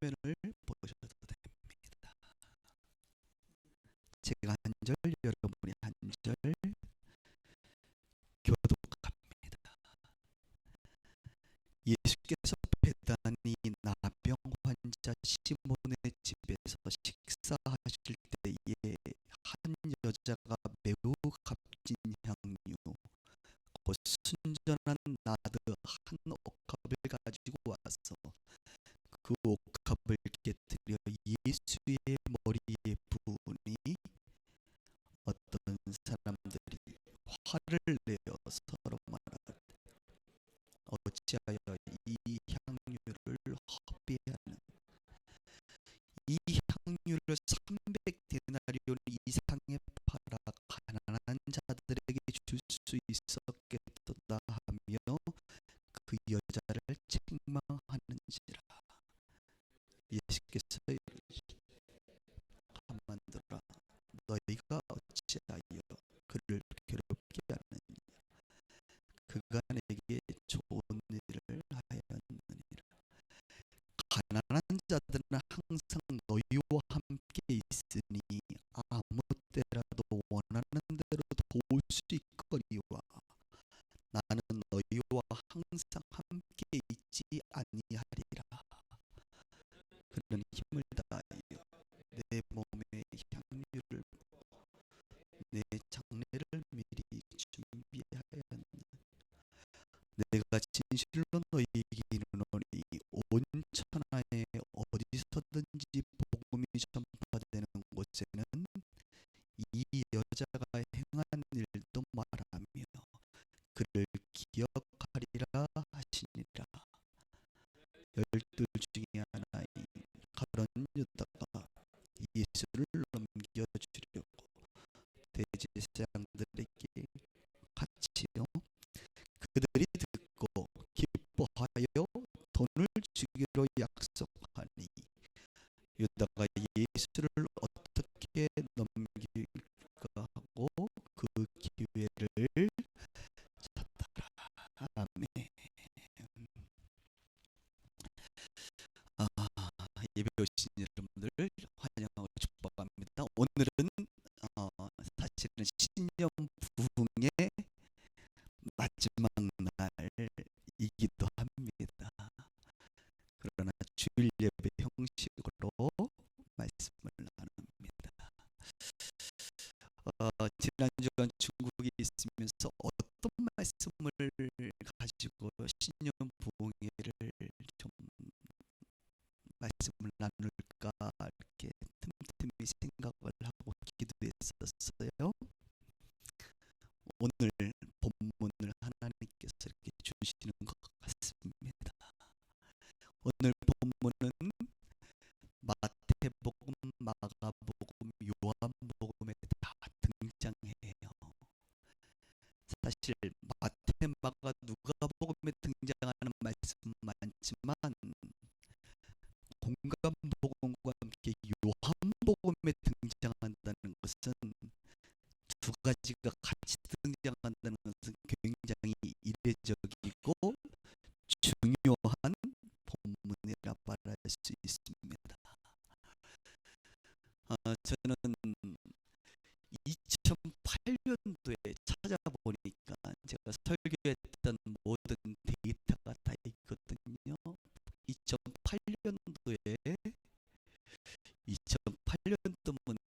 화면을 보셔도 됩니다. 제가 한 절, 여러분이 한 절 교독합니다. 예수께서 베다니 나병 환자 시몬의 집에서 식사하실 때에 한 여자가 매우 값진 향유 곧 순전한 나드 한 옥합을 가지고 와서 그 옥합을 깨뜨려 예수의 머리에 부으니 어떤 사람들이 화를 내어 서로 말하되 어찌하여 이 향유를 허비하는, 이 향유를 300데나리온 이상에 팔아 가난한 자들에게 줄 수 있었겠도다 하며 그 여자를 책망하는지라. 예수께서 이르시되 가만두라, 너희가 어찌하여 그를 괴롭게 하느냐. 그가 내게 좋은 일을 하였느니라. 가난한 자들은 항상 너희와 함께 있으니 아무 때라도 원하는 대로 도울 수 있거니와 나는 너희와 항상 함께 있지 아니하리라. 그는 힘을 다하여 내 몸에 향유를 내 장례를 미리 준비하였느니라. 내가 진실로 너희에게 이르노니 온 천하에 어디서든지 복음이 전파되는 곳에는 이 여자가 행한 일도 말하며 그를 기억하리라 하시니라. 열두 중에 하나인 가룟 유다가 예수를 넘겨주려고 대제사장들에게 같이요 그들이 듣고 기뻐하여 돈을 주기로 약속하니 유다가 예수를 어떻게 넘길까 하고 그 기회를 찾더라. 아멘. 예배 오신 여러분들 환영하고 축복합니다. 오늘은 사실은 신년 부흥의 마지막 날이기도 합니다. 그러나 주일 예배 형식으로 말씀을 나눕니다. 지난 주간 중국에 있으면서 어떤 말씀을 가지고 신년 부흥회를 좀 말씀을 나눌까 이렇게 틈틈이 생각을 하고 기도했었어요. 오늘 본문을 하나님께서 이렇게 주시는 것 같습니다. 오늘 본문은 마태복음, 마가복음, 요한복음에 다 등장해요. 사실 마태, 마가, 누가복음에 등장하는 말씀 많지만 공간복음과 함께 요한복음에 등장한다는 것은 두 가지가 같이 등장한다는 것은 굉장히 이례적이고 중요한 본문이라 말할 수 있습니다. 저는 2008년도에 찾아보니까 제가 설교했던 모든 데이터가 다 있거든요. 2008년도에 2008년도면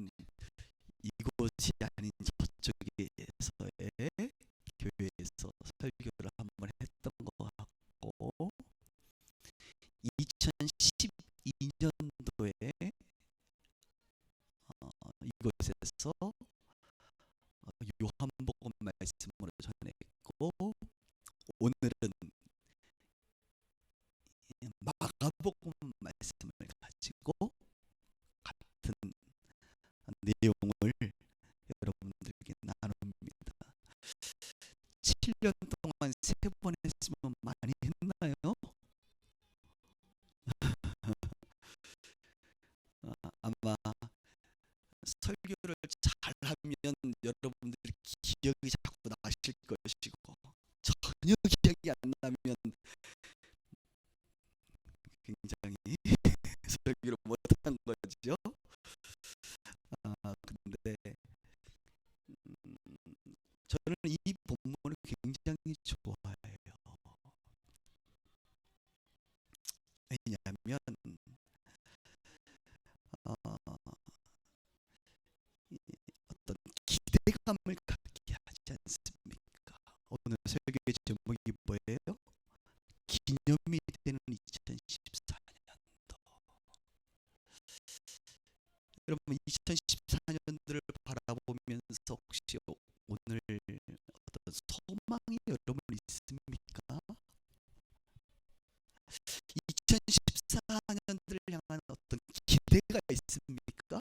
이곳이 아닌 저쪽에서의 교회에서 설교를 한번 했던 것 같고 2012년도에 이곳에서 요한복음 말씀으로 전했고 오늘은 마가복음 말씀을 가지고 같은 내용을 여러분들에게 나눕니다. 7년 동안 3번 했으면 많이 했나요? 아마 설교를 잘하면 여러분들이 기억이 자꾸 나실 것이고 전혀 기억이 안 나면 굉장히 기대감을 갖게 하지 않습니까? 오늘 설교의 제목이 뭐예요? 기념이 되는 2014년도. 여러분 2014년들을 바라보면서 혹시 오늘 어떤 소망이 여러분 있습니까? 2014년들을 향한 어떤 기대가 있습니까?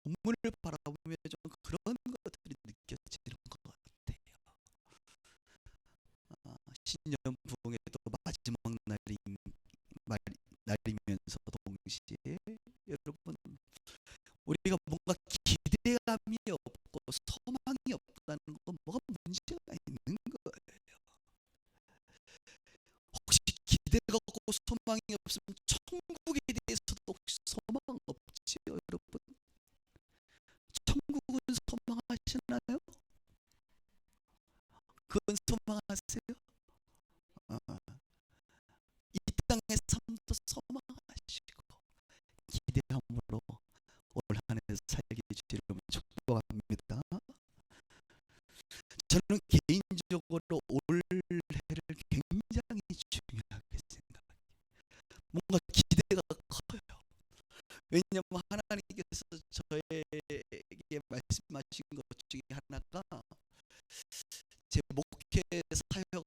본문을 바라보면 좀 그런 것들이 느껴지는 것 같아요. 신년 부흥에도 마지막 날이면서 동시에 여러분 우리가 뭔가 기대감이 없고 소망이 없다는 건 뭐가 문제가 있는 거예요. 혹시 기대가 없고 소망이 없으면 천국에 대해서도 혹시 소망 없지요, 여러분? 천국은 소망하시나요? 그건 소망하세요? 이 땅의 삶도 소망하시고 기대함으로 올 한 해 살게 주시려면 축복합니다. 저는 개인적으로 올 해를 굉장히 중요하게 생각해요. 뭔가 기대가 커요. 왜냐하면 하나님께서 저에게 말씀하신 것 중에 하나가 제 목회 사역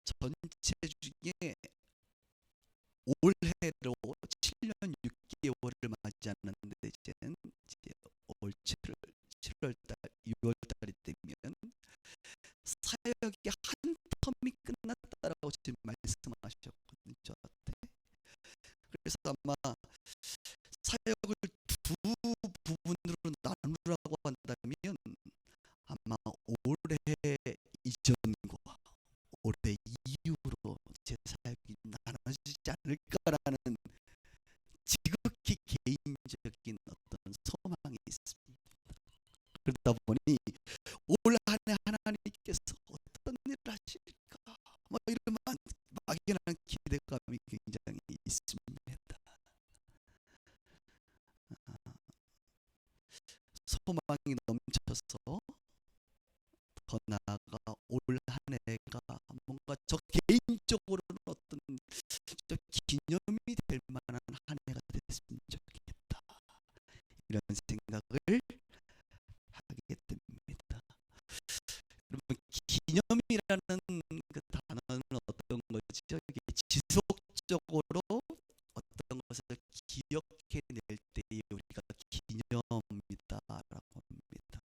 전체 중에 올해로 7년 6개월을 맞이하는데 이제 올 7월달 6월달이 되면 사역이 한 텀이 끝났다라고 지금 말씀하셨거든요, 저한테. 그래서 아마 사역을 두 부분으로 나누라고 한다면 아마 올해 이전과 올해 이후로 제 사역이 나눠지지 않을까라는 지극히 개인적인 어떤 소망이 있습니다. 그러다 보니 올 한 해 하나님께서 어떤 일을 하실까 뭐 이런 막연한 기대감이 굉장히 있습니다. 소망이 넘쳐서 더 나아가 올 한 해가 뭔가 저 개인적으로는 어떤 저 기념이 될 만한 한 해가 됐으면 좋겠다, 이런 생각을 하게 됩니다. 여러분 기념이라는 그 단어는 어떤 거죠? 이게 지속적으로 어떤 것을 기억해낼 때에 우리가 기념이다라고 합니다.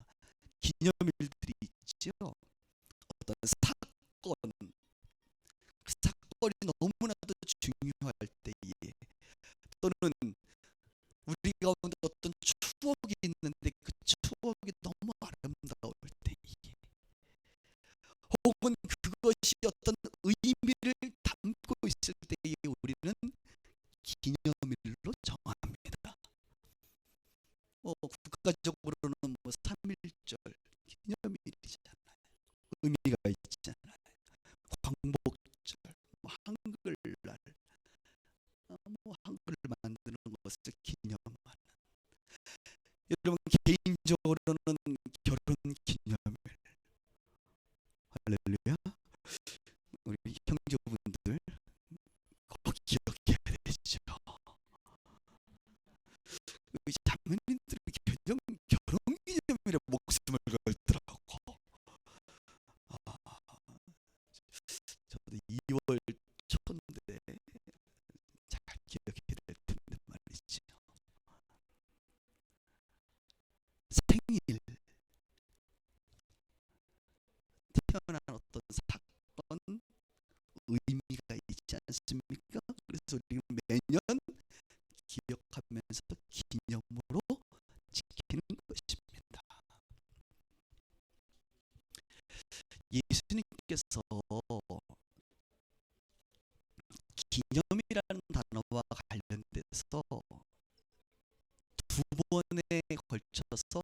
기념일들이 있죠. 어떤 사건, 그 사건이 너무나도 중요할 때에 또는 우리 가운데 어떤 추억이 있는데 그 추억이 너무 아름다울 때에 혹은 그것이 어떤 의미를 담고 있을 때에 우리는 기념일로 정합니다. 국가적으로는 뭐 3.1절 기념일이잖아요. 의미가 있잖아요. 광복절, 뭐 한글날, 뭐 한글을 만드는 것을 기념하는. 여러분 개인적으로는 결혼 기념일, 할렐루야. 우리 형제분들 꼭 기억해야 되죠. 우리 자매님들이 결혼 기념일에 목숨을 걸더라고. 저도 2월 초인데 잘 기억해야 될 텐데 말이죠. 생일, 태어난 어떤 사건, 의미가 있지 않습니까? 그래서 우리는 매년 기억하면서 기념으로 지키는 것입니다. 예수님께서 기념이라는 단어와 관련돼서 두 번에 걸쳐서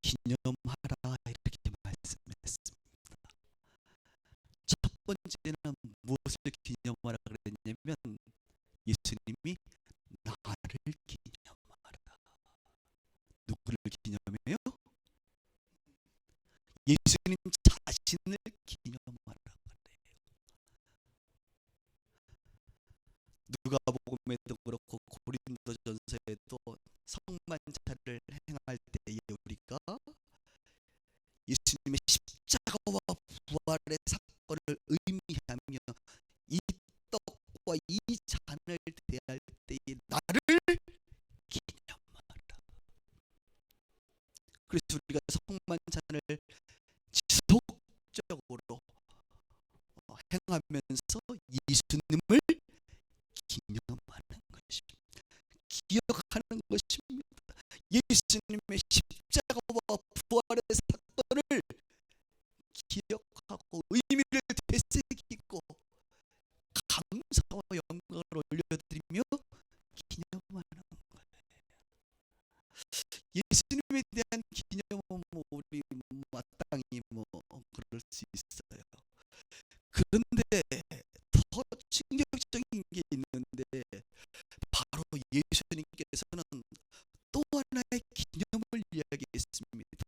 기념하라 이렇게 말씀했습니다. 첫 번째는 무엇을 기념하라 그랬냐면 예수님이 나를 기념하라. 자신을 기념하라 그래요. 누가복음에도 그렇고 고린도전서에도 성만찬을 행할 때에 우리가 예수님의 십자가와 부활의 사건을 의미하며 이 떡과 이 잔을 대할 때에 나를 기념하라. 그래서 우리가 성만찬을 지속적으로 행하면서 예수님을 기념하는 것입니다. 기억하는 것입니다. 예수님의 십자가와 부활의 사건을 기억하고 의미를 되새기고 감사와 영광을 올려드리며 기념하는 거예요. 예수님에 대한 기념은 우리 마땅히 그럴 수 있어요. 그런데 더 충격적인 게 있는데 바로 예수님께서는 또 하나의 기념을 이야기했습니다.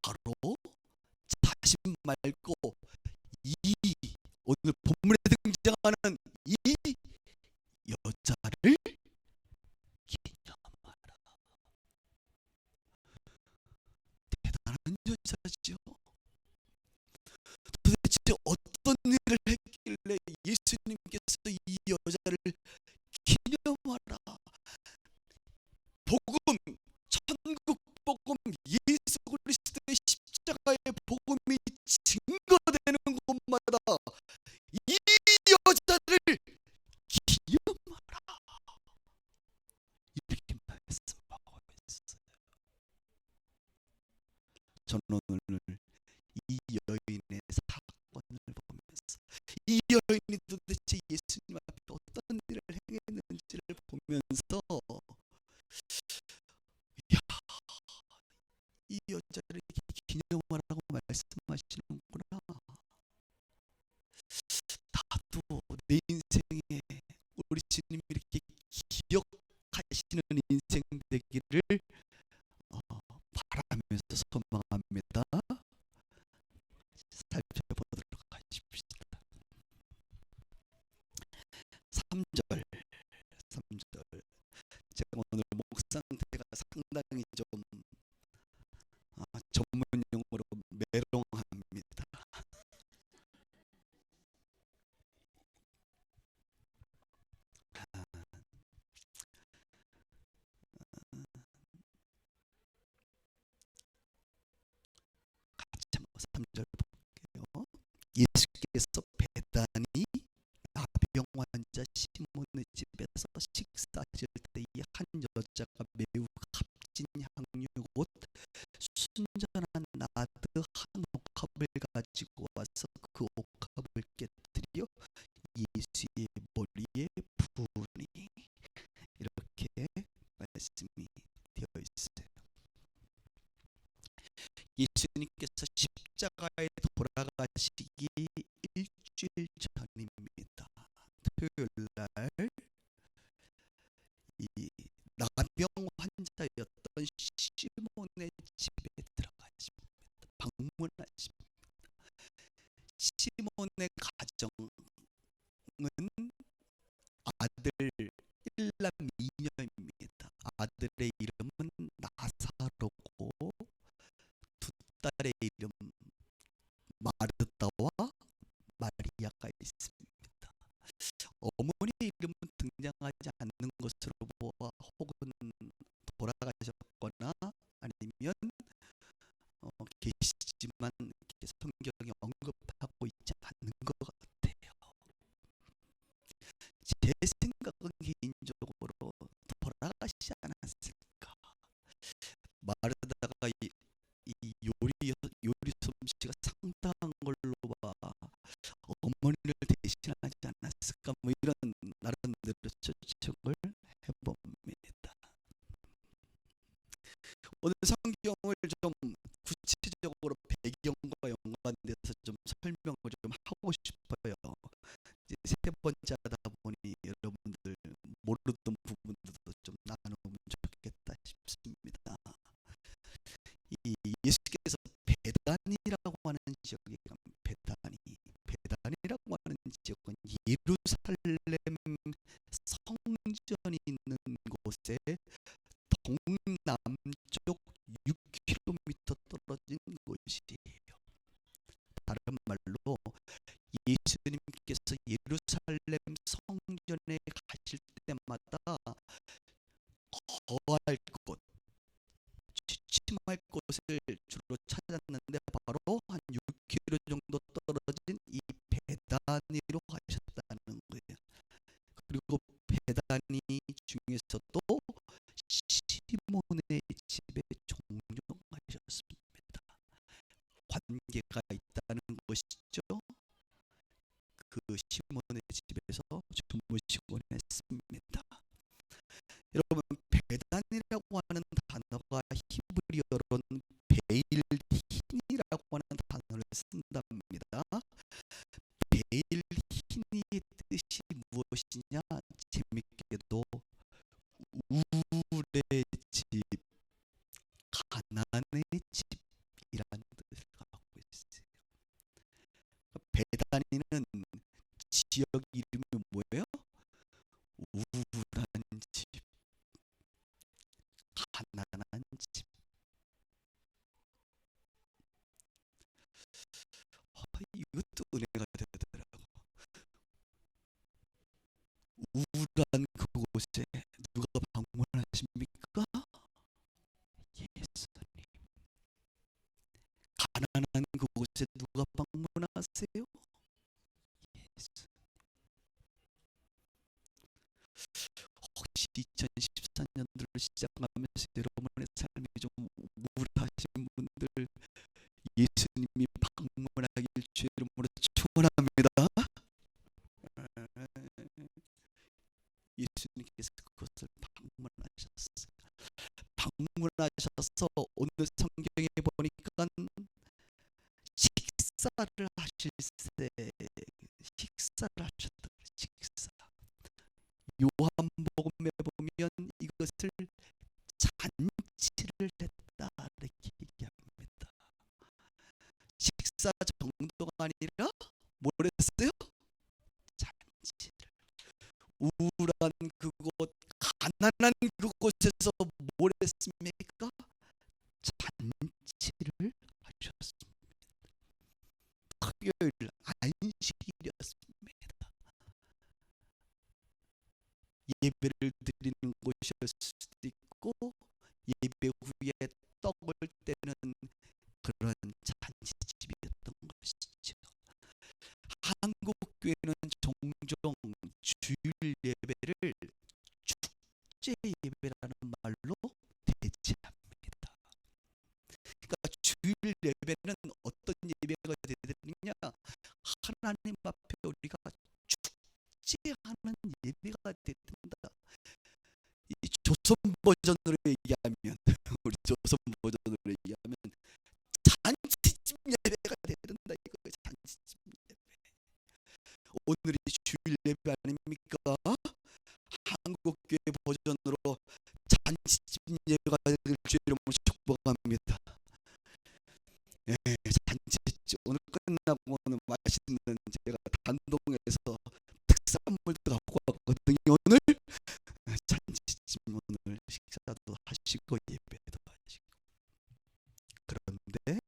바로 자신 말고 이 오늘 본문에 등장하는 이 여자를 기념하라. 대단한 여자지요. 도대체 어떤 일을 했길래 예수님께서 이 여자를 기념하라. 복음, 천국 복음, 예수 그리스도의 십자가의 복음이 증거되는 곳마다 이 여자를 기념하라. 이렇게 말씀하고 있어요. 저는 오늘 이 여인의 사건을 보면서 이 여인이 도대체 예수님 앞에 어떤 일을 행했는지를 보면서 야, 이 여자를 기념하라고 말씀하시는구나. 나도 내 인생에 우리 주님이 이렇게 기억하시는 인생 되기를 바라면서 소망합니다. 살펴보도록 하십시다. 3절 제가 오늘 목 상태가 상당히 좀 전문 용어로 메롱합니다. 같이 한번 3절 볼게요. 예수께서 베다니 나병 환자 시몬의 집에서 식사하실 때에 한 여자가 매우 값진 향유 곧 순전한 나드 한 옥합을 가지고 와서 그 옥합을 깨뜨려 예수의 머리에 부으니, 이렇게 말씀이 되어 있어요. 예수님께서 십자가에 돌아가시기 일주일 전입니다. 토요일날 이 나병 환자였던 시몬의 집에 들어가십니다. 방문하십니다. 시몬의 가정은 아들 1남 2녀입니다. 아들의 이름은 나사로고 두 딸의 이름 마르다와 마리아가 있습니다. 어머니의 이름은 등장하지 않는 것으로 보아 혹은 돌아가셨거나 아니면 계시지만 성경이 언급하고 있지 않는 것 같아요. 제 생각은 개인적으로 돌아가시지 않았을까. 마르다가 이 요리 솜씨가 상당한 걸로 봐 어머니를 대신하지 않았을까, 이런 나름대로 추측을 해봅니다. 오늘 성경을 좀 구체적으로 배경과 연관돼서 좀 설명을 좀 하고 싶어요. 이제 세 번째 하다 보니 여러분들 모르던 부분들도 좀 나누면 좋겠다 싶습니다. 이 예수께서 베단이라고 하는 지역에 가면 베단이라고 하는 지역은 예루살렘 성전이 있는 곳에 동남쪽 6km 떨어진 곳이에요. 다른 말로 예수님께서 예루살렘 성전에 가실 때마다 거할 곳, 취침할 곳을 주로 찾았는데 바로 한 6km 정도 떨어진 이 베다니로 가셨다는 거예요. 그리고 베다니 중에서도 시몬의 집에 종종 가셨습니다. 관계가 있다는 것이죠. 그 시몬의 집에서 주무시곤 했습니다. 여러분, 베단이라고 하는 단어가 히브리어로는 베일힌이라고 하는 단어를 쓴답니다. 베일힌의 뜻이 무엇이냐? 재밌게도 우울의 집, 가난의 집이라는 뜻을 갖고 있어요. 베다니는 지역 이름이 뭐예요? 우울한 집, 가난한 집. 이것도 은혜가 되더라고. 우울한 그곳에 누가 방문하십니까? 예수님. 가난한 그곳에 누가 방문하세요? 예수. 혹시 2014년도를 시작하면서 여러분의 삶이 좀 우울하신 분들, 예수님이 방문하길 주의 이름으로 축원합니다. 예수님께서 그것을 방문하셨어요. 방문하셔서 오늘 성경에 보니까 식사를 하실 때 식사를 하셨다. 식사. 요한복음에 보면 이것을 잔치를 했다 이렇게 얘기합니다. 식사 정도가 아니라 뭘 했어요? 잔치를. 우울한 그곳, 가난한 그곳에서 뭘 했습니까? 잔치를 하셨습니다. 토요일 안식일이었습니다. 예배를 드리는 곳이었을 수도 있고 예배 후에 떡을 떼는 그런 잔치집이었던 것이죠. 한국 교회는 종종 주일 예배를 축제 예배라는 말로 대체합니다. 그러니까 주일 예배는 어떤 예배가 되느냐? 하나님 앞에 우리가 축제하는 예배가 된다. 이 조선 버전으로 얘기하면 우리 조선 버전으로 얘기하면 잔치집 예배가 된다 이거예요. 잔치집 예배. 오늘이 주일 예배 아닙니까? 한국교회 버전으로 잔치집 예배가 되길 주의 이름으로 축복합니다. 예, 잔치집 오늘 끝나고는 맛있는 제가 단동에서 특산물도 갖고 왔거든요. 오늘 잔치집 오늘 식사도 하시고 예배도 하시고. 그런데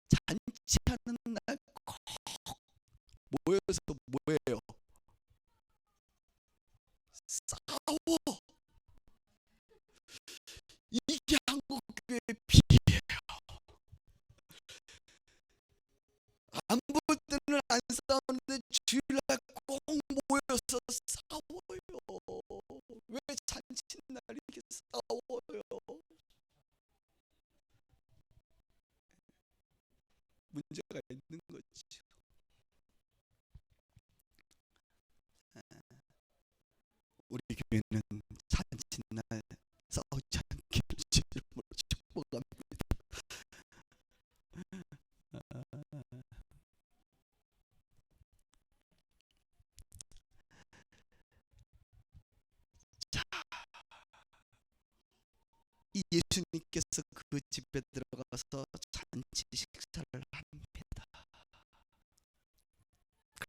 잔치하는 날 꼭 모여서 뭐예요? 싸워. 이게 한국교회 비예요. 안 볼 때는 안 싸우는데 주일날 꼭 모여서 싸워요. 왜 잔치날 이렇게 싸워요? 문제가 있는 거지. 우리 교회는 잔치날 싸우지 않기를 주님으로 축복합니다. 자, 이 예수님께서 그 집에 들어가서 잔치 식사를 합니다.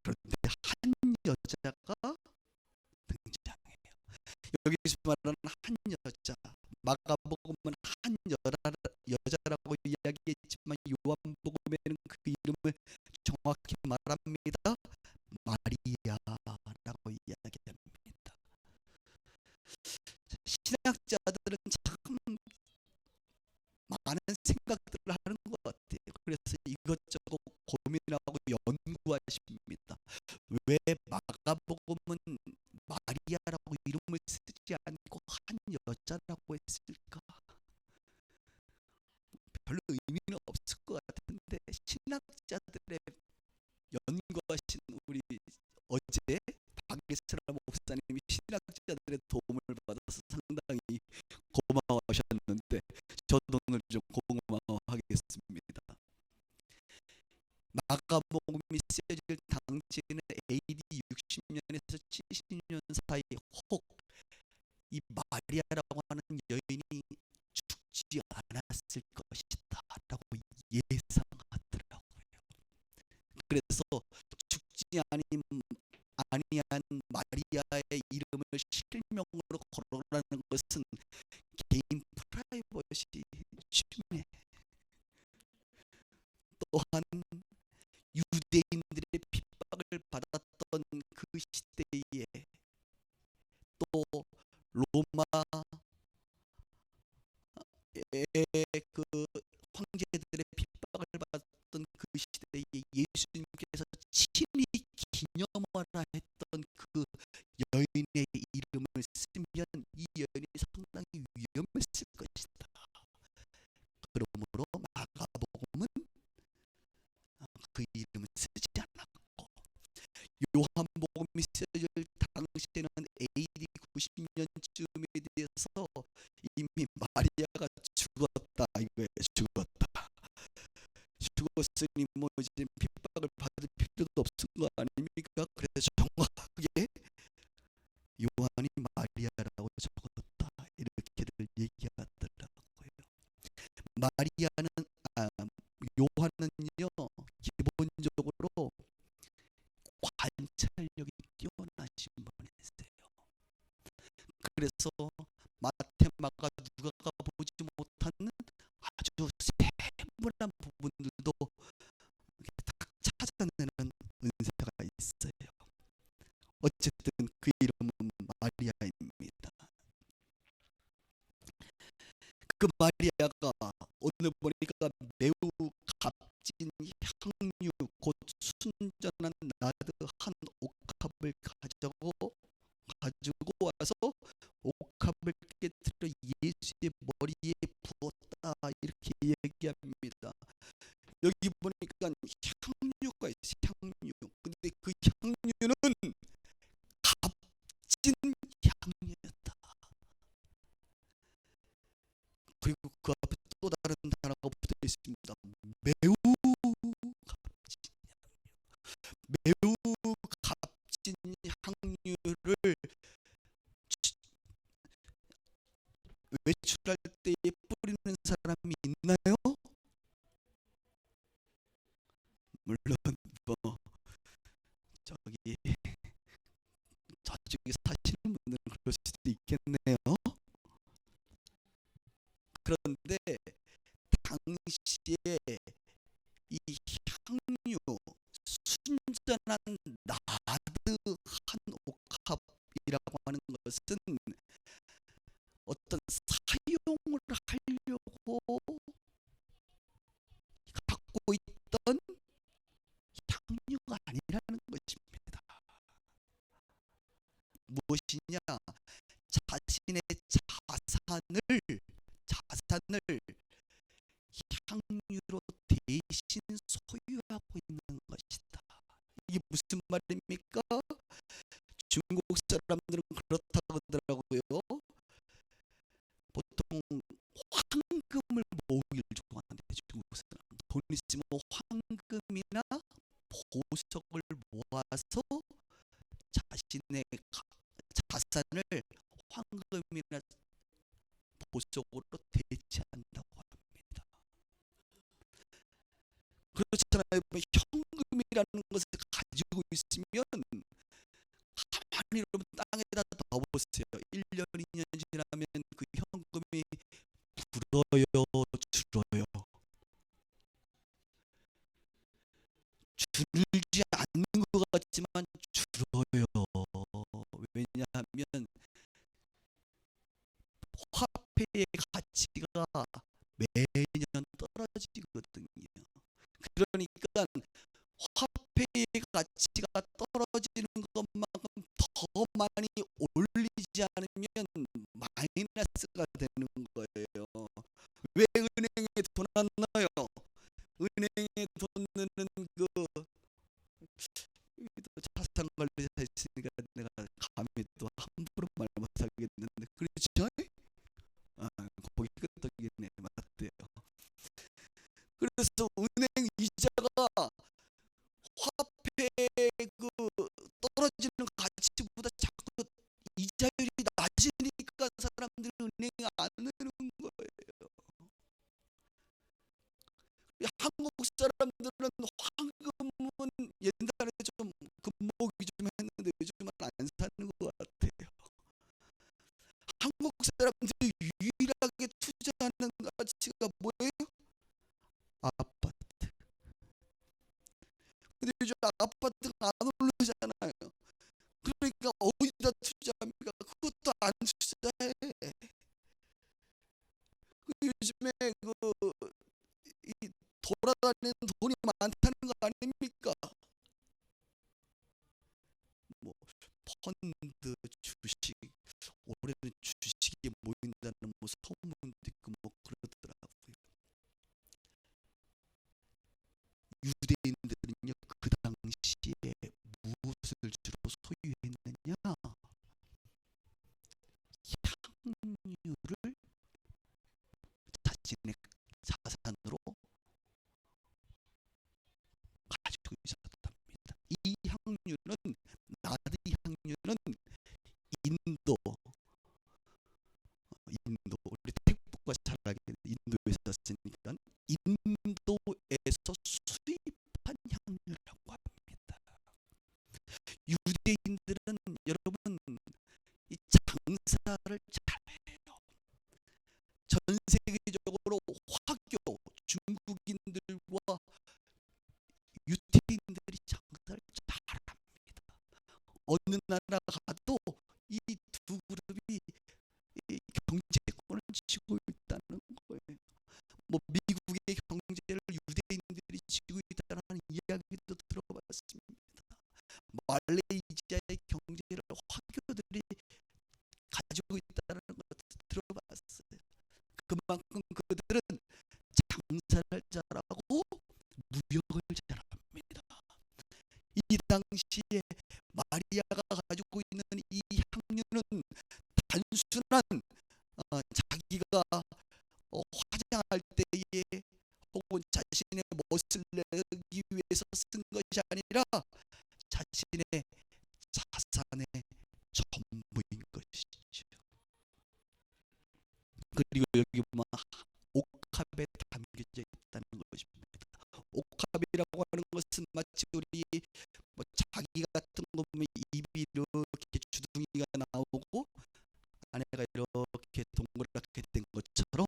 그런데 한 여자가 등장해요. 여기서 말하는 한 여자, 마가복음은 한 여자라고 이야기했지만 요한복음에는 그 이름을 정확히 말합니다. 마리아라고 이야기합니다. 신학자들은 참 많은 생각들을 하는 것 같아요. 그래서 이것저것 고민하고 연구하십니다. 왜 마가복음은 마리아라고 이름을 쓰지 않고 한 여자라고 했을까? 별로 의미는 없을 것 같은데 신학자들의 연구하신 우리 어제 박예슬 목사님이 신학자들의 도움을 받아서 상당히 고마워하셨는데 저도 오늘 좀 고마워하겠습니다. 마가복음이 쓰여질 당시에는 AD 60년에서 70년 사이 혹 이 마리아라고 하는 여인이 죽지 않았을 것이다 라고 예상하더라고요. 그래서 죽지 아니한 마리아의 이름을 실명으로 거론하는 것은 개인 프라이버시 침해, 또한 유대인들의 핍박을 받았던 그 시대에 또 로마의 그 황제들의 핍박을 받았던 그 시대에 예수님께서 친히 기념하라 했던 그 여인의 이름을 쓰면 이 여인이 상당히 위험했을 것이다. 그러므로 마가복음은 그 이름을 쓰지 않았고 요한복음이 쓰여질 당시에는 AD 90년쯤에 대해서 이미 마리아가 죽었다 이거예요. 죽었으니 뭐 이제 핍박을 받을 필요도 없은 거 아닙니까? 그래서 정확하게 요한이 마리아라고 적었다 이렇게들 얘기하더라고요. 마리아는 요한은요 기본적으로 관찰력이 뛰어나신 분이세요. 그래서 마태, 마가, 누가가 보지 못하는 아주 세분한 부분들도 딱 찾아내는 은사가 있어요. 어쨌든 그 이름은 마리아입니다. 그 마리아가 오늘 보니까 매우 값진 향유 곧 순전한 나드 한 옥합을 가지고 와서 옥합을 깨뜨려 예수의 머리에 부었다 이렇게 얘기합니다. 여기 보니까 향유가 있어요. 향유. 근데 그 향유는 값진 향유였다. 그리고 그 앞에 또 다른 단어가 붙어 있습니다. 매우 값진 매우 값진 향유를 외출할 때에 뿌리는 사람이 있나요? 물론 뭐 저기 저쪽에 사시는 분들은 그럴 수도 있겠네요. 그런데 당시에 이 향유 순전한 나드 한 옥합이라고 하는 것은 어떤 사용을 하려고 갖고 있던 향유가 아니라는 것입니다. 무엇이냐? 자신의 자산을 향유로 대신 소유하고 있는 것이다. 이게 무슨 말입니까? 중국 사람들은 그렇다고 하더라고요. 보통 황금을 모으기를 좋아하는데 중국 사람 돈 있으면 황금이나 보석을 모아서 자신의 자산을 황금이나 보석으로 대체한다고 합니다. 그렇잖아요. 뭐 현금이라는 것을 가지고 있으면 가만히 여러분 땅에다 넣어보세요. 1년, 2년 지나면 그 현금이 불어요, 줄어요. 줄지 않는 것 같지만 줄어요. 왜냐하면 화폐의 가치가 매년 떨어지거든요. 그러니까 화폐의 가치가 떨어지는 것만큼 더 많이 올리지 않으면 마이너스가 되는 거예요. 왜 은행에 돈 안 넣어요? 은행에 돈 넣는 그 자산 관리사 있으니까 내가 감히 또 함부로 말 못하겠는데 그렇죠? 아, 거기 끄떡이네. 맞대요. 그래서 은행 이자가 화폐 그 떨어지는 가치보다 자꾸 이자율이 낮으니까 사람들이 은행에 안 넣는 거예요. 한국 사람들은 황금은 옛날에 좀 금목이 좀 했는데 요즘은 안 사는 것 같아요. 한국 사람들이 유일하게 투자하는 가치가 뭐예요? 아파트. 근데 요즘 아파트가 안 오르잖아요. 그러니까 어디다 투자합니까? 그것도 안 투자해. 요즘에 이 돌아다니는 돈이 많다는 거 아닙니까? 뭐 펀드, 주식, 올해는 주식이 모인다는 뭐 소문도 있고 뭐 그러더라고요. 유대인들은요 그 당시에 무엇을 주로 소유했느냐? 향유를 자신의 자산으로 가지고 있었답니다. 이 향유는 나드 향유는 인도 우리 태국과 잘 알게 인도에서 썼으니까 인도에서 수입한 향유라고 합니다. 유대인들은 여러분 이 장사를 잘해요. 전 세계적으로 화교 중국인들과 유태인들이 장사를 잘합니다. 어느 나라 가도 이 두 그룹이 이 경제권을 쥐고 있다는 거예요. 뭐 미국의 경제를 유대인들이 쥐고 있다는 이야기도 들어봤습니다. 말레이시아의 경제를 화교들이 가지고 있다는 것도 들어봤어요. 그만큼 그들은 장사를 잘하고 무역을 잘합니다. 이 당시에 마리아가 가지고 있는 이 향유는 단순한 자기가 화장할 때에 혹은 자신의 멋을 내기 위해서 쓴 것이 아니라 자신의 자산의 전부인 것이죠. 그리고 여기 보면 옥합에 담겨져 있다는 것입니다. 옥합이라고 하는 것은 마치 우리 뭐 자기 같은 거 보면 입이 이렇게 주둥이가 나오고 안에가 이렇게 동그랗게 된 것처럼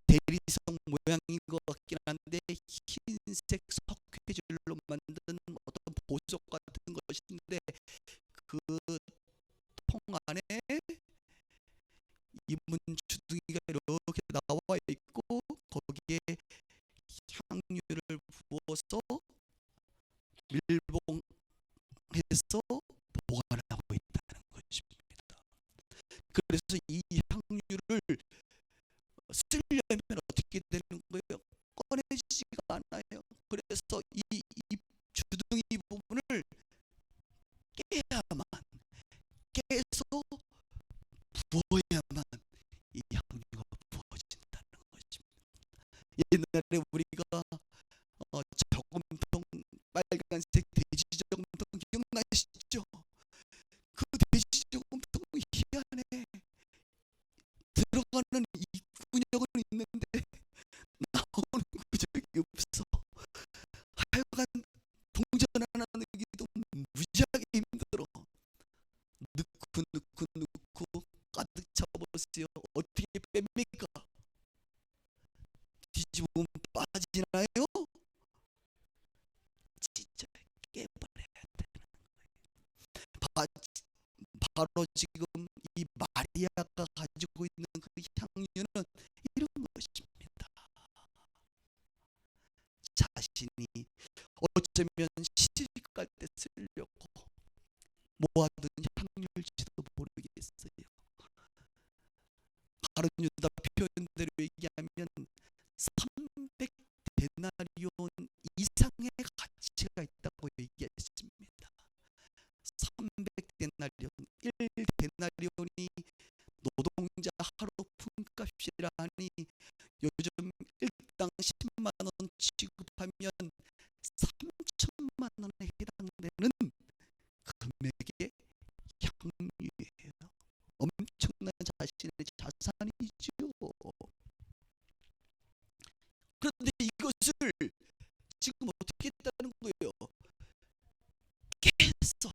대리석 모양인 것 같긴 한데 흰색 석회질로 만든 어떤 보석 같은 것인데 그 통 안에 입문 주둥이가 이렇게 나와 있고 거기에 향유를 부어서 밀봉해서 보관하고 있다는 것입니다. 그래서 이 향유를 쓰려면 어떻게 되는 거예요? 꺼내지가 않아요. 그래서 이 주둥이 부분을 깨야만 깨서 부어야만 이 향유가 부어진다는 것입니다. 옛날에 우리가 저금통 빨간색 돼지 저금통 기억나시죠? 그 돼지 저금통은 희한해. 들어가는 입구역은 있는데 나오는 구석이 깨지나요? 진짜 깨버려야 되는. 바, 바로 지금 이 마리아가 가지고 있는 그 향유는 이런 것입니다. 자신이 어쩌면 시집갈 때 쓰려고 모아둔 향유일지도 모르겠어요. 가룟 유다 표현대로 얘기하면 300데나리온 이상의 가치가 있다고 얘기했습니다. 300데나리온, 1데나리온이 노동자 하루 품값이라니 요즘 일당 10만 원 취급하면 3천만 원에 해당되는 금액의 향유예요. 엄청난 자신의 자산이죠. 그런데 이것을 지금 어떻게 했다는 거예요? 깨서,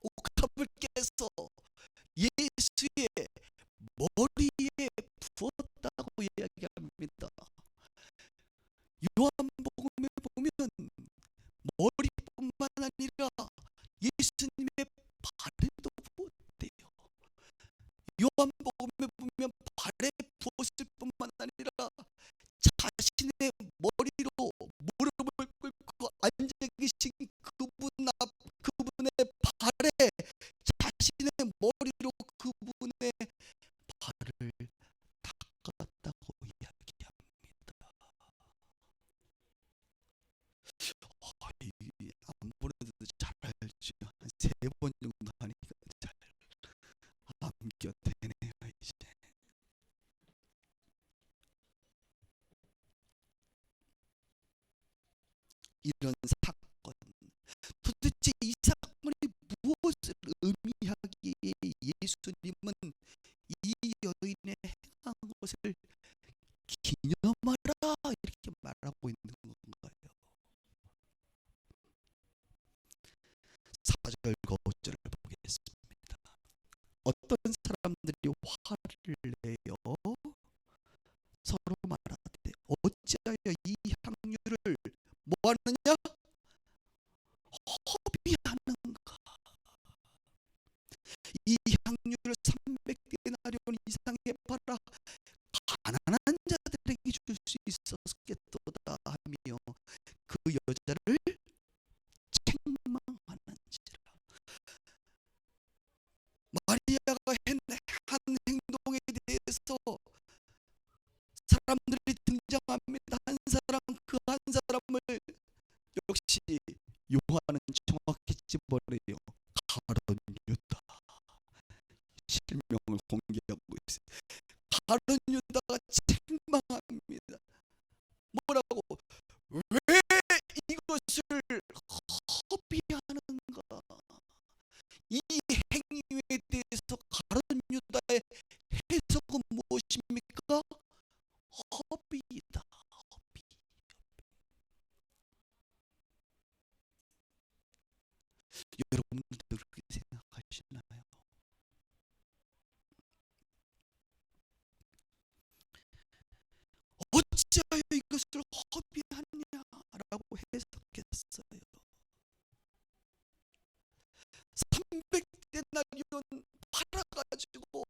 옥합을 깨서 예수의 머리에 부었다고 이야기합니다. 요한복음에 보면 머리뿐만 아니라 예수님의 발에도 부었대요. 요한복음에 보면 발에 부었을 뿐만 아니라 자신의 머리로 무릎을 꿇고 앉아 계신 그분의 발에 자신의 머리로 그분의 발을 닦았다고 이야기합니다. 아무래도 잘 알죠. 한 3번 정도 하니까 잘 암겨되네요. 이제 이런 사건, 도대체 이 사건이 무엇을 의미하기에 예수님은 이 여인의 행한 것을 기념하라 이렇게 말하고 있는 건가요? 4절과 5절을 보겠습니다. 어떤 사람들이 화를 내요 서로 말하되 어찌하여 이 향유를 뭐하느냐? 허비하는가? 이 향유를 300데나리온 이상에 팔아 가난한 자들에게 줄 수 있었겠도다 하며 그 여자를 책망하는지라. 마리아가 한 행동에 대해서 사람들이 등장합니다. 한 사람, 그 한 사람을 역시 요한은 정확히 찝어내요. 가룟 유다. 실명을 공개하고 있어요. 가룟 유다가 책망합니다. 뭐라고? 왜 이것을 허비하는가? 이 행위에 대해서 가룟 유다의 해석은 무엇입니까? 허비이다. 허비. 여러분들도 그렇게 생각하시나요? 어찌하여 이것을 허비하냐라고 해석했어요. 300데나리온 팔아가지고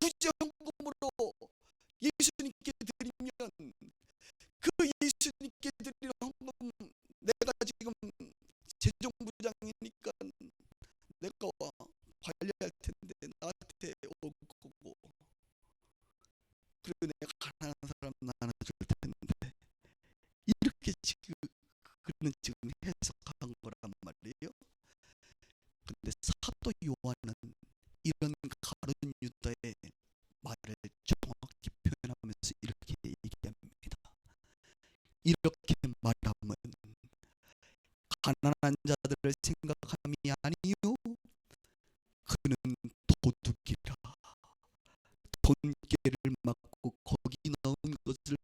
구제헌금으로 예수님께 드리면 그 예수님께 드리는 헌금, 내가 지금 재정부장이니까 내가 관리할 텐데 나한테 올 거고, 그리고 내가 가난한 사람 나눠줄 텐데, 이렇게 지금 그는 지금 해석한 거란 말이에요. 근데 사도 요한은 이런 가룟 유다의 말을 정확히 표현하면서 이렇게 얘기합니다. 이렇게 말하면 가난한 자들을 생각함이 아니요 그는 도둑이라 돈깨를 맞고 거기 넣은 것을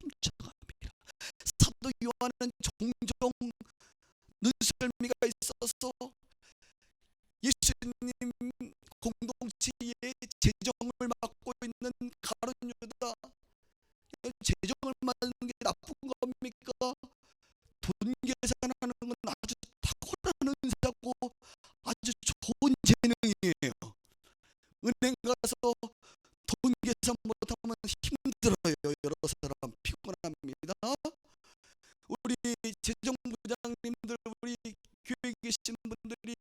훔쳐갑니다. 사도 요한은 종종 눈썰미가 있어서 예수님 공동체의 재정을 맡고 있는 가룟 유다, 재정을 맡는 게 피곤합니다. 우리 재정부장님들, 우리 교회에 계신 분들이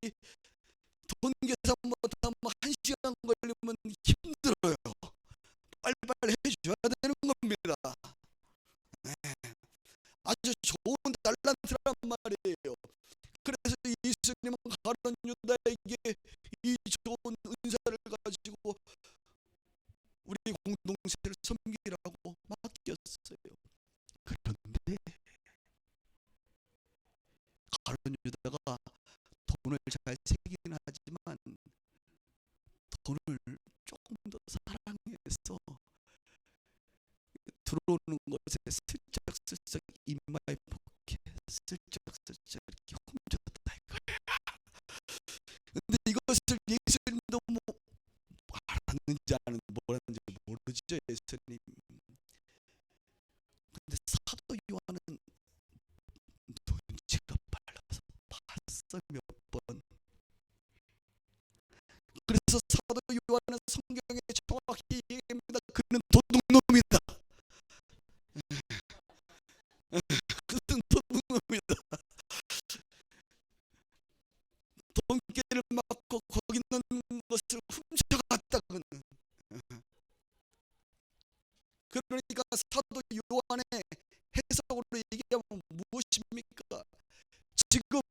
돈 계산 못하면 1시간 걸리면 힘들어요. 빨리빨리 해줘야 되는 겁니다. 네. 아주 좋은 달란트란 말이에요. 그래서 예수님은 가룟 유다에게 이 좋은 은사를 가지고 우리 공동체를 섬기라고 맡겼어요. 그런데 가룟 유다가 돈을 잘 세기는 하지만 돈을 조금 더 사랑해서 들어오는 것에 슬쩍슬쩍 인마에 포켓 슬쩍슬쩍 이렇게 훔쳤다 이거예요. 근데 이것을 예수님도 뭐 알았는지 안 뭐라는지 모르죠, 예수님. 근데 사도 요한은 눈치가 빨라서 봤어, 몇 번. 그래서 사도 요한은 성경에 정확히 얘기합니다. 그는 도둑놈이다. 그는 도둑놈이다. 돈깨를 맞고 거기 있는 것을 훔쳐갔다. 그는. 그러니까 사도 요한의 해석으로 얘기하면 무엇입니까? 지금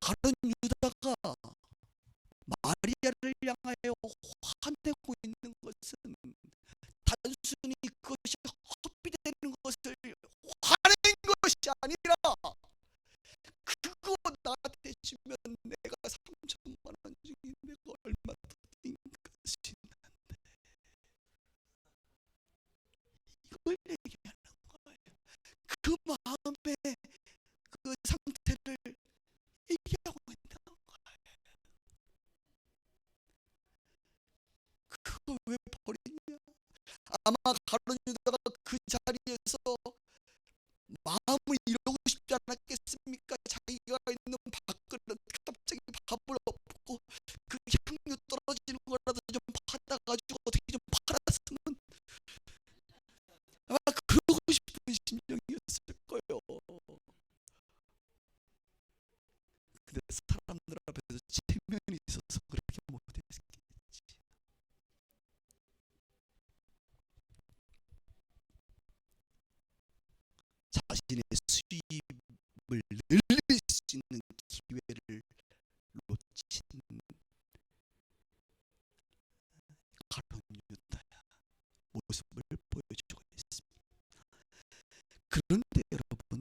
가룟 유다가 마리아를 향하여 화내고 있는 것은 단순히 그것이 헛비되는 것을 화낸 것이 아니라, 그거 나한테 주면 내가 3천만 원 중에 내가 얼마 더 인것이 난데, 이걸 얘기하는 거예요. 그 마음의 그 상태를 얘기하고 있는 거예요. 그거 왜 버리냐? 아마 가룟 유다가 그 자리에서 마음을 이루고 싶지 않았겠습니까? 자기가 있는 밥그릇 갑자기 밥을 엎고 그 향유 떨어지는 거라도 좀 받아가지고 어떻게 좀 팔았으면, 아마 그러고 싶은 심정이었을 거예요. 근데 사람들 앞에서 체면이 있어서 그렇게 못했겠지. 자신의 수입을 늘릴 수 있는 기회를 놓친 가룟 유다의 모습을 보여주고 있습니다. 그런데 여러분,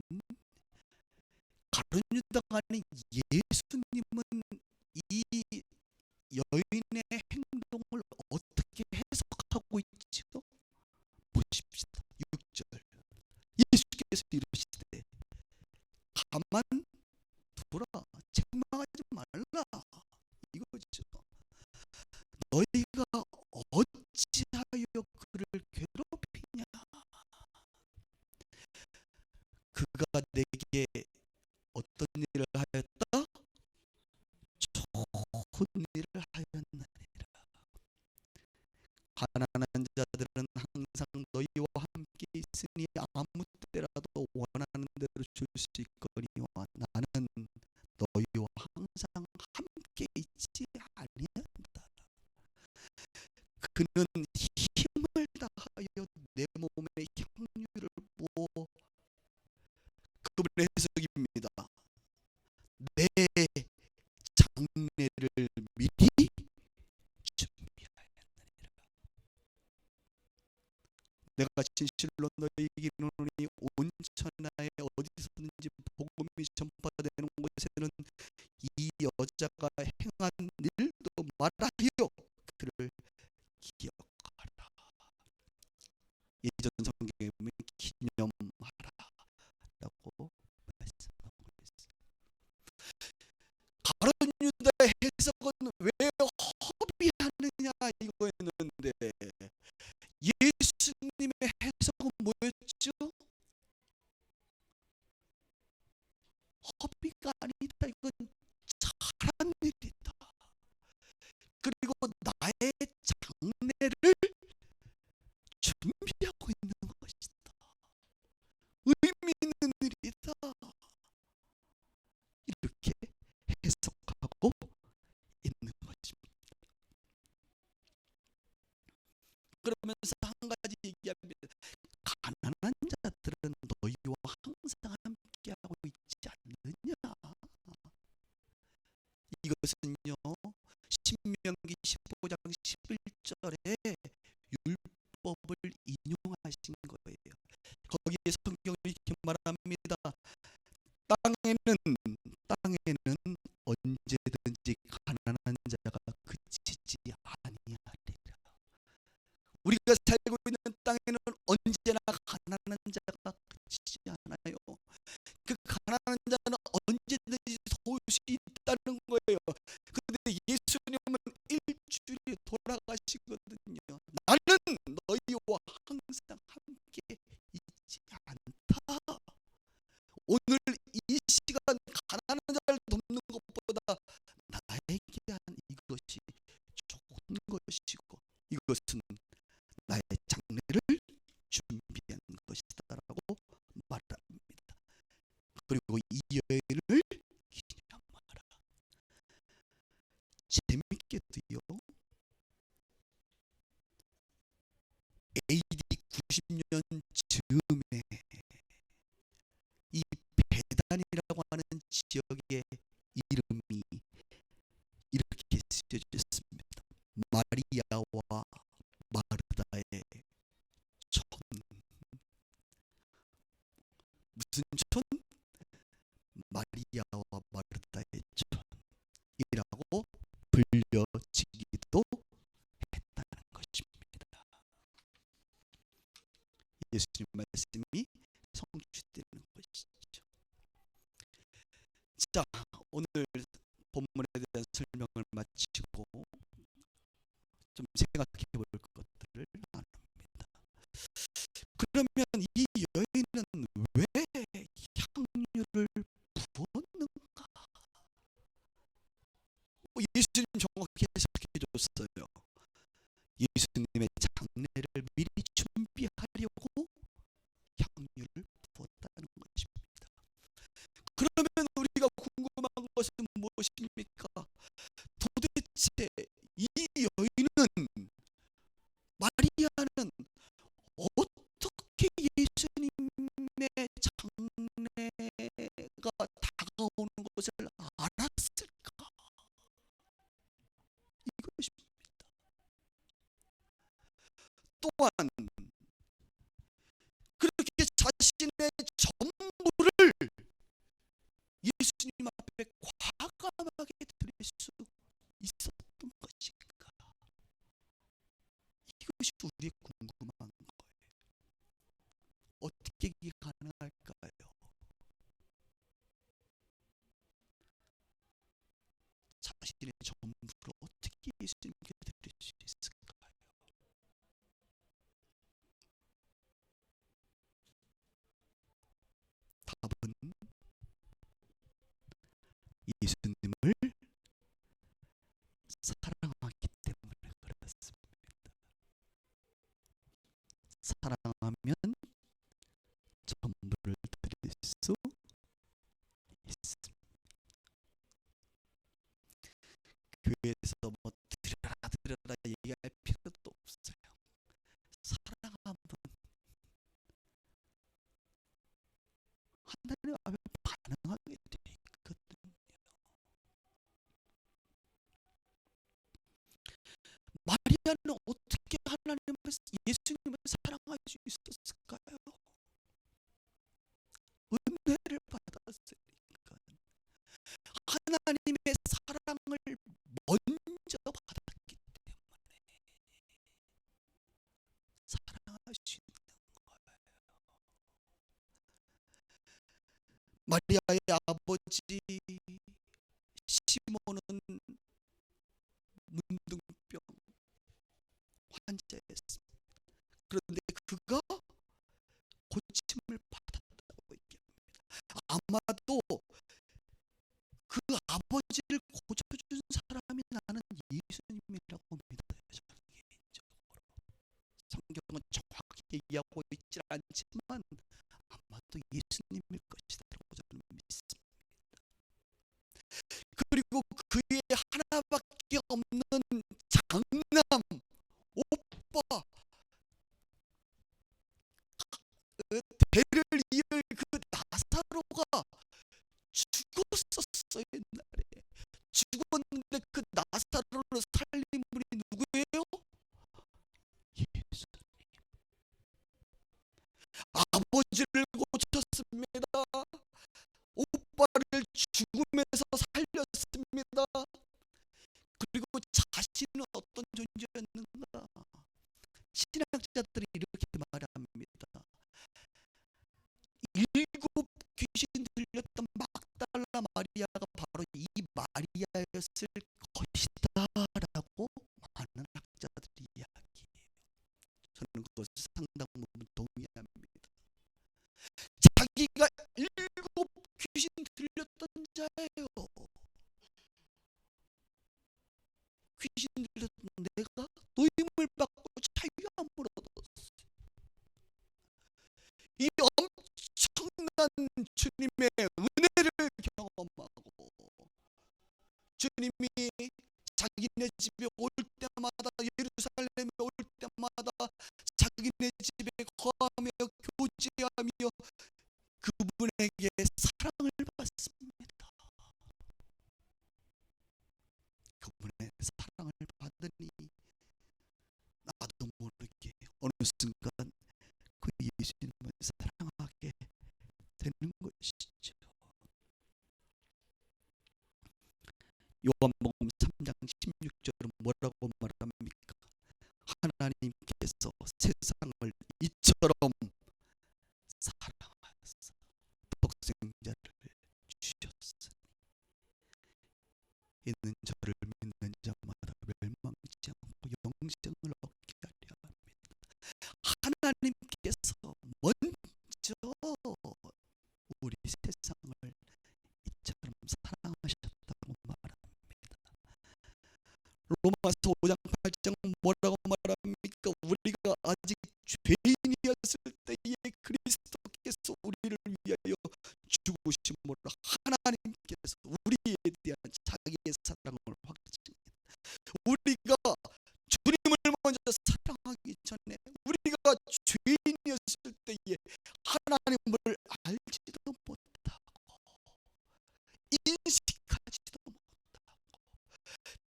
가룟 유다가 아닌 예수님은 이 여인의 행동을 어떻게 해석하고 있지요? 보십시다. 6절. 예수께서 이르시되 가만 두라, 책망하지 말라, 이거죠. 너희가 어찌하여 그를 괴롭히냐? 그가 내게 어떤 일을 하였다? 좋은 일을 하였느니라. 가난한 자들은 항상 너희와 함께 있으니 아무 때라도 원하는 대로 줄 수 있거니와 나는 너희와 항상 함께 있지 아니한다. 그는 힘을 다하여 내 몸에 향유를 부어, 그분의 해석입니다. 내 장례를 미리 준비하였느니라. 내가 진실로 너희에게 이르노니 온 천하에 어디서든지 복음이 전파되는 곳에는 이 여자가 행한 일도 말하여 그를 기억하라. 예전 성경에 보면 기념하라 라고 말씀하고 있어요. 가룟 유다의 해석은 왜 허비하느냐 이거였는데, 예수님의 해석은 뭐였죠? 허비가 아니다, 이건 잘한 일이다. 그리고 나의 장래를 준비하고 있는 것이다. 의미 있는 일이다. 이렇게 해석하고 있는 것입니다. 그러면서 한 가지 얘기합니다. 가난한 자들은 너희와 항상 함께하고 있지 않느냐. 이것은요, 신명기 15장 11절에 율법을 인용하신 거예요. 거기에 성경이 이렇게 말합니다. 땅에는 언제든지 가난한 자가 그치지 아니하리라. 우리가 살고 있는 땅에는 언제나 가난한 자가 그치지 않아요. 그 가난한 자는 언제든지 도울 수 있다는 거예요. 근데 예수님은 일주일에 돌아가시거든요. 나는 너희와 항상 함께 있지 않다. 오늘 이 시간 가난한 자를 돕는 것보다 나에게 한 이것이 좋은 것이고, 이것은 나의 장래를 준비한 것이다라고 말합니다. 그리고 이 여인을 기념하라. 재밌게도요, AD 90년 즈음에 이 베단이라고 하는 지역의 이름이 이렇게 쓰여졌습니다. 마리아와 마르다의 촌. 무슨 촌? 마리아와 마르다의 촌이라고 불려지기도 했다는 것입니다. 예수님 말씀이 성취되는 것이죠. 자, 오늘 본문에 대한 설명을 마치고 좀 생각해 볼 것들을 나눕니다. 그러면 이 여인은 왜 향유를 부었는가? 예수님 정확히 해석해 줬어요. 예수님의 장례를 미리 준비하려고 향유를 부었다는 것입니다. 그러면 우리가 궁금한 것은 무엇입니까? 도대체 이 여인은, 마리아는 어떻게 예수님의 장례가 다가오는 것을 알았을까? 이것입니다. 또한 그렇게 자신의 전부를 예수님 앞에 과감하게 드릴 수 있었던 것인가? 이것이 우리의 궁금한 거예요. 어떻게 이게 가능할까요? 자신의 전부를 어떻게 예수님께 드릴 수 있을까요? 답은 예수님을 사랑하기 때문에 그렇습니다. 사랑하면 전부를 드릴 수 있습니다. 교회에서 뭐 드려라 얘기할 필요도 없어요. 사랑하면 하나님 앞에 반응하게 돼 있거든요. 마리아는 어떻게 하나님을, 예수님을 사랑할 수 있었을까요? 은혜를 받았으니까. 하나님의 사랑을 먼저 받았기 때문에 사랑할 수 있는 거예요. 마리아의 아버지 시몬은 문둥병 환자였습니다. 그런데 그가 고침을 받았다고 얘기합니다. 아마도 그 아버지를 고쳐준 사람이 나는 예수님이라고 믿어요. 저는 개인적으로. 성경은 정확히 얘기하고 있지 않지만 아마도 예수님일 것이라고 저는 믿습니다. 그리고 그의 하나밖에 없는 장남 오빠, 그 대를 이을 그 나사로가 죽었었어요. 옛날에 죽었는데 그 나사로를 살린 분이 누구예요? 예수. 아버지를 고쳤습니다. 오빠를 죽음에서 살렸습니다. 그리고 자신은 어떤 존재였는가? 신학자들이 이렇게 말합니다. 일곱 귀신 들렸던 막달라 마리아가 바로 이 마리아였을 것이다 라고 많은 학자들이 이야기해요. 저는 그것을 상당 부분 동의합니다. 자기가 일곱 귀신 들렸던 자예요. 귀신 들렸던 내가 노임을 받고 자유함을 얻었어요. 이 엄청난 주님의 은혜를 경험하고 주님이 자기네 집에 올 때마다, 예루살렘에 올 때마다 자기네 집에 거하며 교제하며 그분에게 사랑을 받습니다. 그분의 사랑을 받으니 나도 모르게 어느 순간 그 예수님을 사랑하게 되는 것이죠. 요한복음 3장 16절은 뭐라고 말합니까? 하나님께서 세상을 이처럼 사랑하사 독생자를 주셨으니 이는 저를 믿는 자마다 멸망치 않고 영생을 얻게 하려 합니다. 하나님께서 먼저 우리 세상을 이처럼 사랑하셨다고 말합니다. 로마서 5장 8장 뭐라고 말합니까? 우리가 아직 죄인이었을 때에 그리스도께서 우리를 위하여 죽으심으로 하나님께서 우리에 대한 자기의 사랑을 확증합니다. 우리가 주님을 먼저 사랑하기 전에 우리가 죄인이었을 때에 하나님을 알지도 못하고 인식하지도 못하고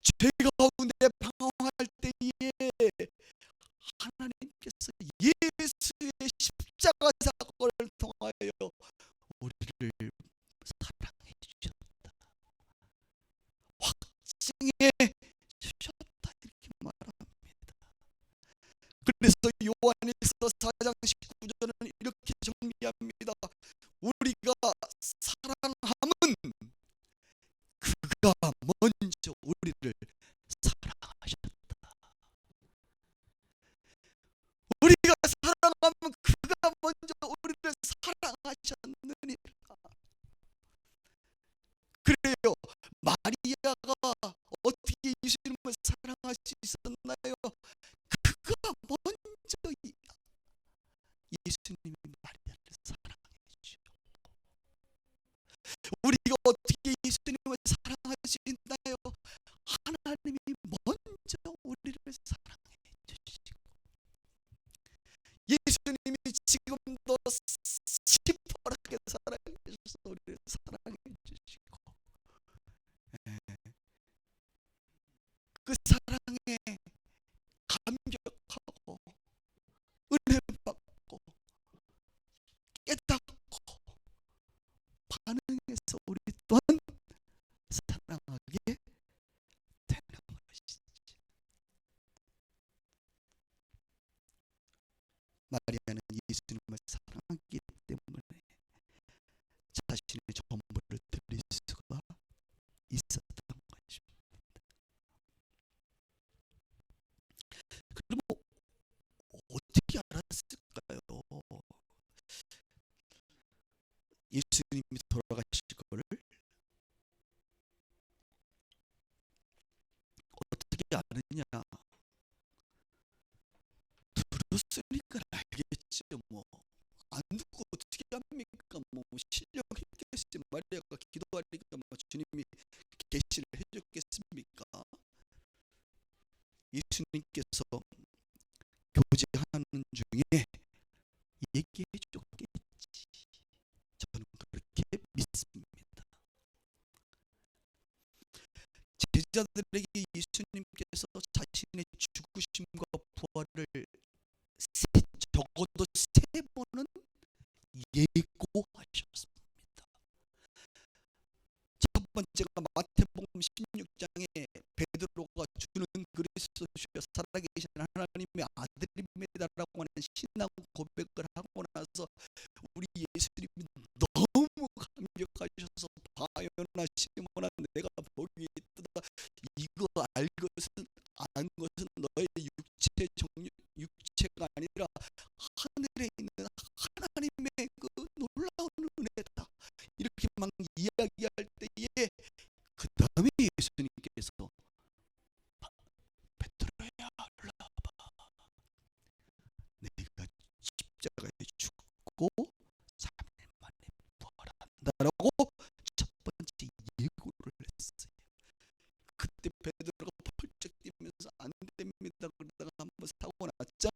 죄 가운데 방황할 때에 하나님께서 예수의 십자가 사건을 통하여 우리를 사랑해 주셨다, 확증해 주셨다, 이렇게 말합니다. 그래서 요한일서 4장 19절은 이렇게 정리합니다. 우리가 사랑함은 그가 먼저 우리를 사랑하셨다. 우리가 사랑하면 그가 먼저 우리를 사랑하셨느니라. 그래요. 마리아가 어떻게 예수님을 사랑할 수 있었나요? 그가 먼저 예수님이 마리아를 사랑해 주셨고, 우리가 어떻게 예수님을 사랑할 수 있나요? 하나님이 먼저 우리를 사랑해 주시고, 예수님이 지금도 시퍼렇게 사랑해 주셔서 우리를 사랑해 주시고, 그 사랑에 감격하고 은혜 받고 깨닫고 반응해서 우리 또한 사랑하게 되는 것이지. 마리아는 예수님을 사랑하기 때문에 자신의 전부를 드릴 수가 있었던 것입니다. 그럼 어떻게 알았을까요? 예수님이 돌아가실 거를 어떻게 아느냐? 들었으니까 알겠죠. 뭐 안 듣고 어떻게 합니까? 뭐 실력 있겠지. 마리아가 기도하니까 뭐 주님이 계시를 해줬겠습니까? 예수님께서 교제하는 중에 얘기해 줬겠지. 저는 그렇게 믿습니다. 제자들에게 예수님께서 자신의 죽으심과 부활을 적어도 세 번은 예고하셨습니다. 첫 번째가 마태복음 16장에 베드로가 주는 그리스도시여 살아계신 하나님의 아들입니다라고 하는 신앙 고백을 하고 나서 우리 예수님이 너무 감격하셔서 바요나 시몬아 내가 보기 있다. 이거 알 것은 안 것은 너의 육체가 아니라 하늘에 있는 하나님의 그 놀라운 은혜다. 이렇게 막 이야기할 때에 그 다음에 예수님께서 베드로야 올라와봐. 내가 십자가에 죽고 3일 만에 부활한다라고 첫 번째 예고를 했어요. 그때 베드로가 펄쩍 뛰면서 안 됩니다 그러다가 한번 사고 났죠.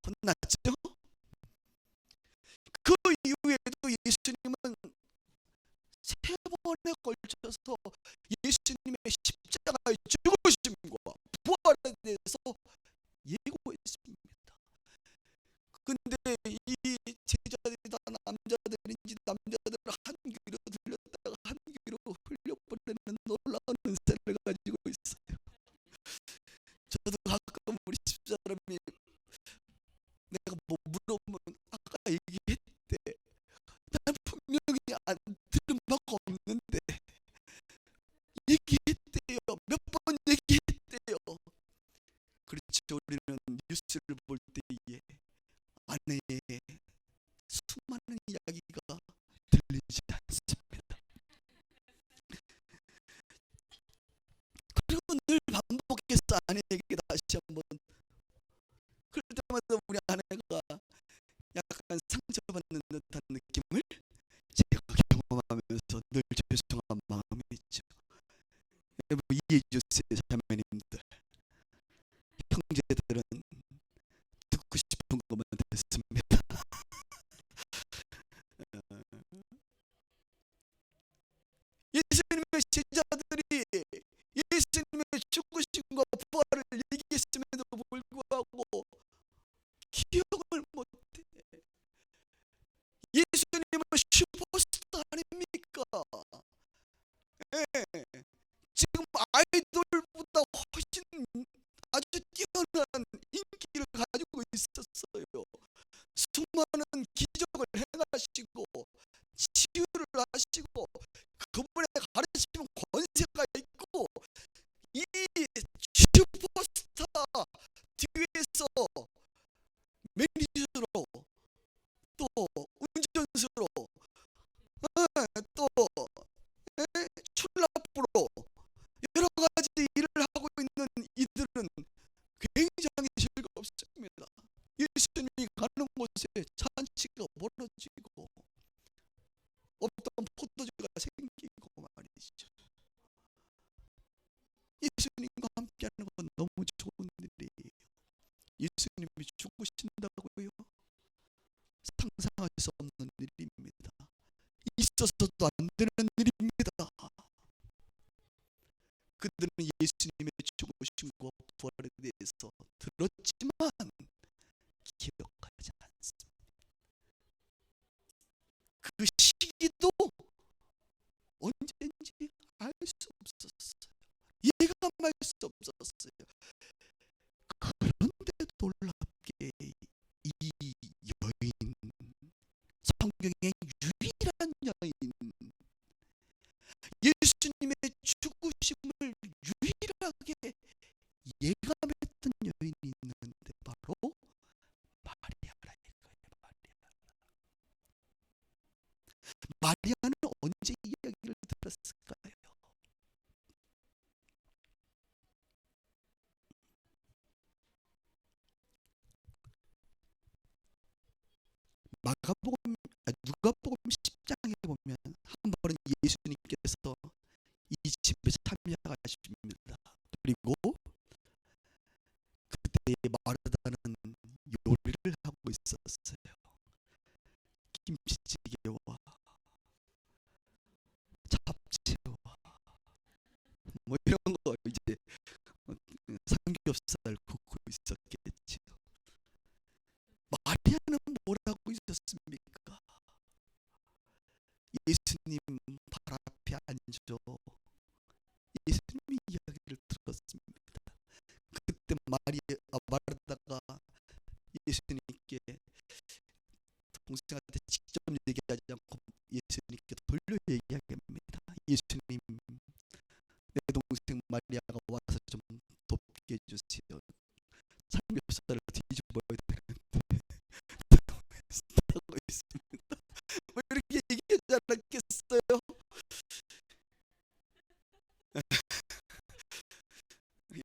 혼났죠. 그 이후에도 예수님은 세 번에 걸쳐서 예수님의 십자가의 죽으심과 부활에 대해서 예고했습니다. 근데 이 제자들이 다 남자들인지 남자들은 한 귀로 들렸다가 한 귀로 흘려보내는 놀라운 은사를 가지고 있어요. 저도 가끔 우리 집사람이 내가 뭐 물어보면 아까 얘기했대. 난 분명히 안 들은 바가 없는데 얘기했대요. 몇 번 얘기했대요. 그렇지. 우리는 뉴스를 볼 때에 아내의 수많은 이야기가 들리지 않습니다. 그리고 늘 반복해서 아내에게 다시 한번 그럴 때마다 우리 아내가 약간 상처받는 듯한 느낌을 제가 경험하면서 늘 죄송한 마음이 있죠. 여러분 이해해 주세요. 자매님들 형제들은 듣고 싶은 것만 듣습니다. 예수님의 제자들이 예수님의 죽으심과 부활을 얘기했음에도 불구하고 기억을 못해. 예수님은 슈퍼스타 아닙니까? 예. 지금 아이돌보다 훨씬 아주 뛰어난 인기를 가지고 있었어요. 수많은 기적을 행하시고 치유를 하시고 그분의 가르치면 권세가 있고 이 슈퍼스타 뒤에서 매니저로 또 운전수로 또 출납부로 여러 가지 일을 하고 있는 이들은 굉장히 즐겁습니다. 예수님이 가는 곳에 잔치가 벌어지고 어떤 포도주가 생기고 말이죠. 예수님과 함께하는 건 너무 좋은 일이에요. 예수님이 죽으신다고요? 상상할 수 없는 일입니다. 있어서도 안 되는 일입니다. 그들은 예수님의 죽으심과 부활에 대해서 들었지만 기억하지 않습니다. 그 시기도 언제인지 알 수 없었어요. 예감할 수 없었어요. 그런데 놀랍게 이 여인, 성경의 유일한 여인, 예수님의 죽으심을 유일하게 예감했던 여인이 있는데 바로 마리아라 이거예요. 마리아는 언제 이야기를 들었을까요? 마가복음 누가복음 10장에 보면 한 번은 예수님께서 이 집에 참여하십니다. 그리고 그때 마르다는 요리를 하고 있었어요. 김치찌개와 잡채와 뭐 이런 거 이제 삼겹살 굽고 있었겠죠. 마리아는 뭐라고 있었습니까? 예수님 발 앞에 앉아 예수님의 이야기를 들었습니다. 그때 마르다가 예수님께 동생한테 직접 얘기하지 않고 예수님께 돌려 얘기하겠습니다. 예수님, 내 동생 마리아가 와서 좀 돕게 해주세요. 삼겹살을 뒤집어야 되는데 하고 있습니다. 뭐 이렇게 얘기하지 않았겠어요?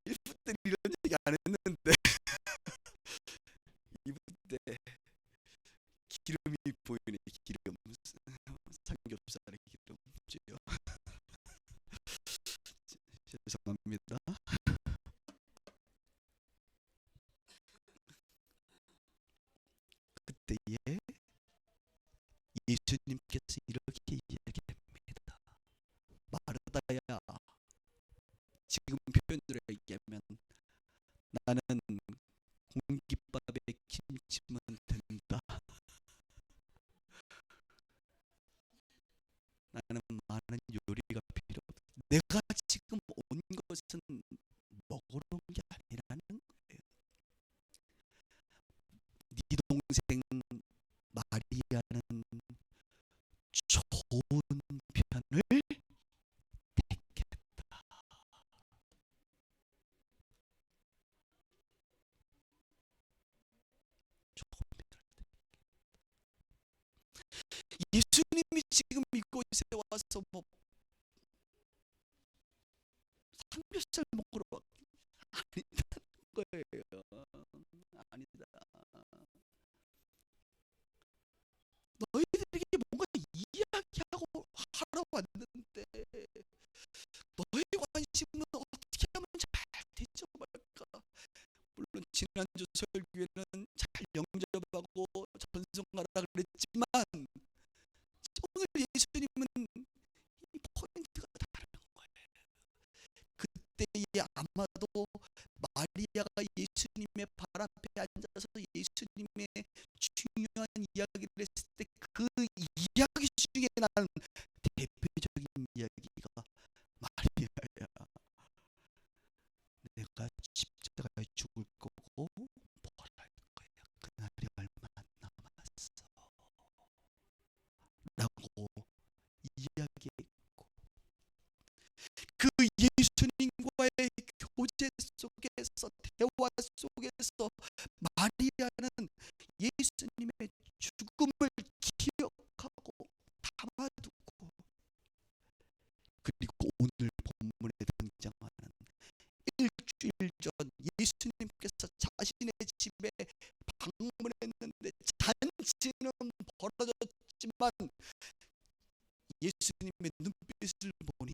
일부 때 이런 얘기 안 했는데 이분 때 기름이 보이네. 기름, 삼겹살의 기름이요. 죄송합니다. 그때에 예수님께서 이렇게 이야기합니다. 마르다야, 지금 표현으로 얘기하면 나는 공깃밥에 김치면 된다. 나는 많은 요리가 필요 없다. 내가 지금 온 것은 먹으러 온 게 아니라는 거예요. 네 동생 마리아는 좋은 편을 택했다. 좋은 편을. 예수님이 지금 이곳에 와서 뭐 삼겹살 먹으러 아니다는 거예요. 아니다. 너희들에게 뭔가 이야기하고 하러 왔는데 너의 관심은 어떻게 하면 잘 되죠 말까. 물론 지난주 설교에는 잘 영접하고 전송하라 그랬지만 오늘 예수님은 이 포인트가 다른 거예요. 그때에 아마도 마리아가 예수님의 발 앞에 앉아서 예수님의 중요한 이야기를 했을 때 그 이야기 중에 나는 대표적인 이야기가 마리아야. 내가 십자가에 죽을 거고 부활할 거야. 그날이 얼마 안 남았어. 라고 이야기했고 그 예수님과의 교제 속에서 대화 속에서 마리아는 예수님의 죽음을 기억하고 담아두고 그리고 오늘 본문에 등장하는 일주일 전 예수님께서 자신의 집에 방문했는데 잔치는 벌어졌지만 예수님의 눈빛을 보니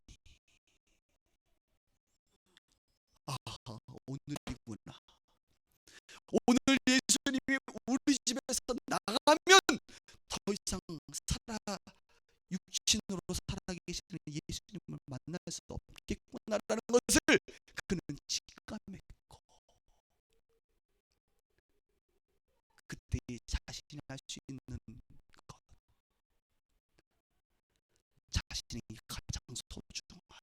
아, 오늘이구나. 오늘 예수님이 우리 집에서 나가면 더 이상 육신으로 살아계시는 예수님을 만날 수 없겠구나라는 것을 그는 직감했고 그때 자신이 할 수 있는 것, 자신이 가장 소중한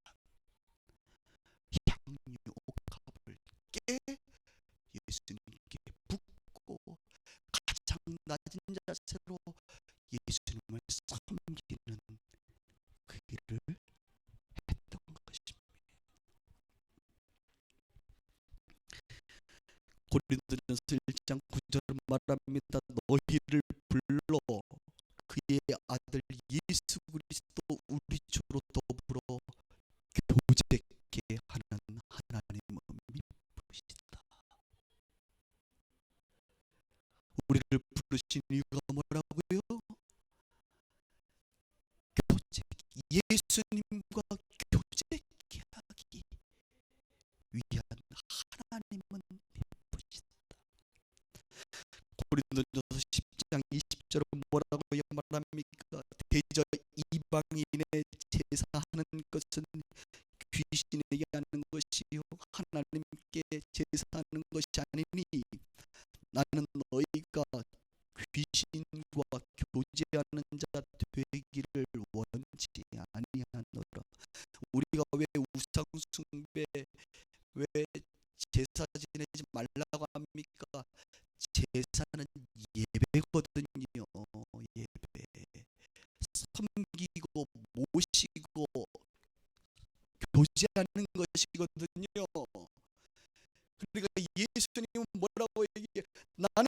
향유 옥합을 깨 예수님께 붓고 가장 낮은 자세로 예수님을 섬기는 그 일을 했던 것입니다. 고린도전서 1장 9절은 말합니다. 너희를 불러 그의 아들 예수 그리스도 우리 주로 더불어 교제케 하는 하나님은 미쁘시다. 우리를 부르신 이유가 뭐라고요? 교제, 예수님과 교제하기 위한 하나님은 베푸시다. 고린도전서 10장 20절은 뭐라고 말합니까? 대저 이방인의 제사하는 것은 귀신에게 하는 것이요 하나님께 제사하는 것이 아니니 나는 너희가 귀신과 교제하는 자 되기를 원치 아니하노라. 우리가 왜 우상 숭배, 왜 제사 지내지 말라고 합니까? 제사는 예배거든요. 예배. 섬기고 모시고 교제하는 것이거든요. 그러니까 예수님은 뭐라고 얘기해? 나는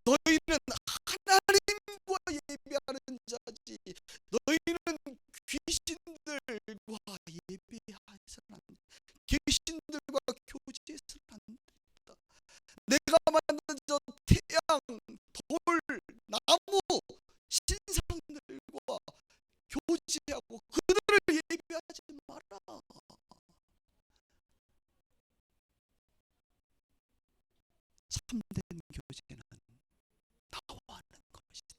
너희는 하나님과 예배하는 자지 너희는 귀신들과 예배하서는 안 돼. 귀신들과 교제해서는 안 된다. 내가 만든 저 태양, 돌, 나무, 신상들과 교제하고 그들을 예배하지 마라. 참된 교제는 나와 하는 것이다.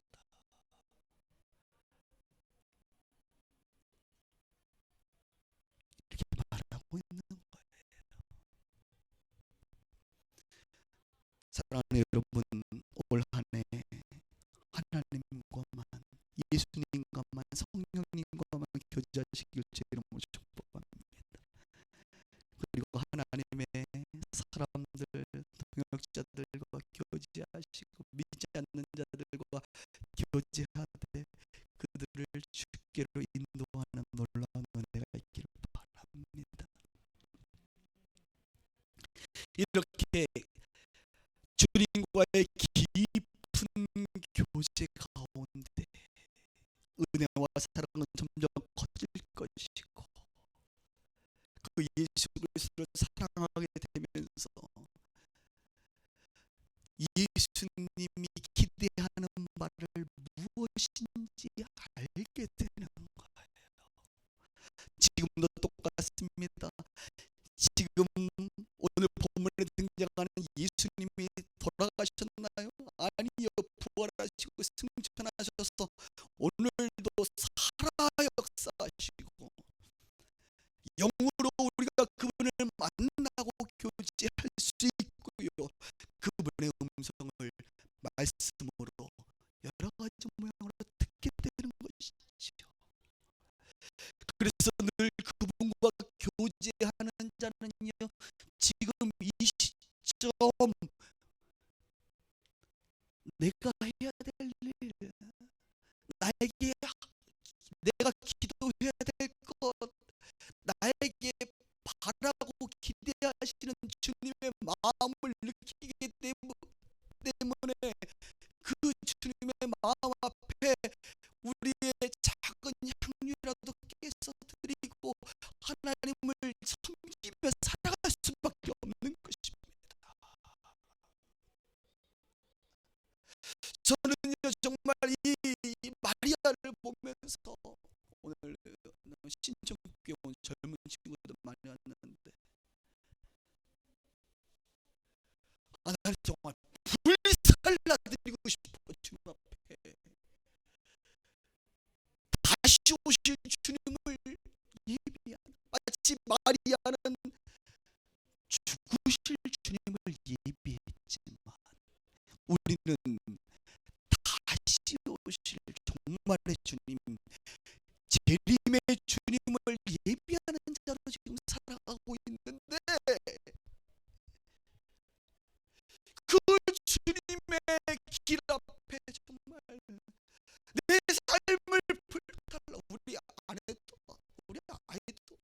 이렇게 말하고 있는 거예요. 사랑하는 여러분, 올 한 해 하나님과만, 예수님과만, 성령님과만 교제하시길 제 이름으로 축복합니다. 그리고 하나님의 사람들, 동역자들과 교제하시고 믿지 않는 자들과 교제하되 그들을 주께로 인도하는 놀라운 은혜가 있기를 바랍니다. 이렇게 주님과의 깊은 교제 가운데 은혜와 사랑은 점점 커질 것이고 그 예수 그리스도를 사랑하게 되면서 예수님이 기대하는 바를 무엇인지 알게 되는 거예요. 지금도 똑같습니다. 지금 오늘 본문에 등장하는 예수님이 돌아가셨나요? 아니요. 부활하시고 승천하셔서 오늘도 살아 역사하시고 영으로 우리가 그분을 만나고 교제할 수 있고요. 그분의 음성을 말씀으로 여러 가지 모양으로 듣게 되는 것이죠. 그래서 늘 그분과 교제하는 자는요, 지금 이 시점 내가 해야 될 일, 나에게 내가 기도해야 될 것, 나에게 바라고 기대하시는 주님의 마음을 느끼기 때문에 그 주님의 마음 앞에 우리의 작은 향유라도 깨서 드리고 하나님을 섬기며 살아갈 수밖에 없는 것입니다. 저는요 정말 이 마리아를 보면서 오늘 신청교회 온 젊은 친구들 많이 왔는데 나는 정말 불살라드리고 싶어. 주님 앞에 다시 오실 주님을 예비하는, 마치 마리아는 죽으실 주님을 예비했지만 우리는 다시 오실 정말의 주님, 재림의 주님을 예비하는 자로 지금 살아가고 있는데 그 주님의 길 앞에 정말 내 삶을 불달라 우리 아이도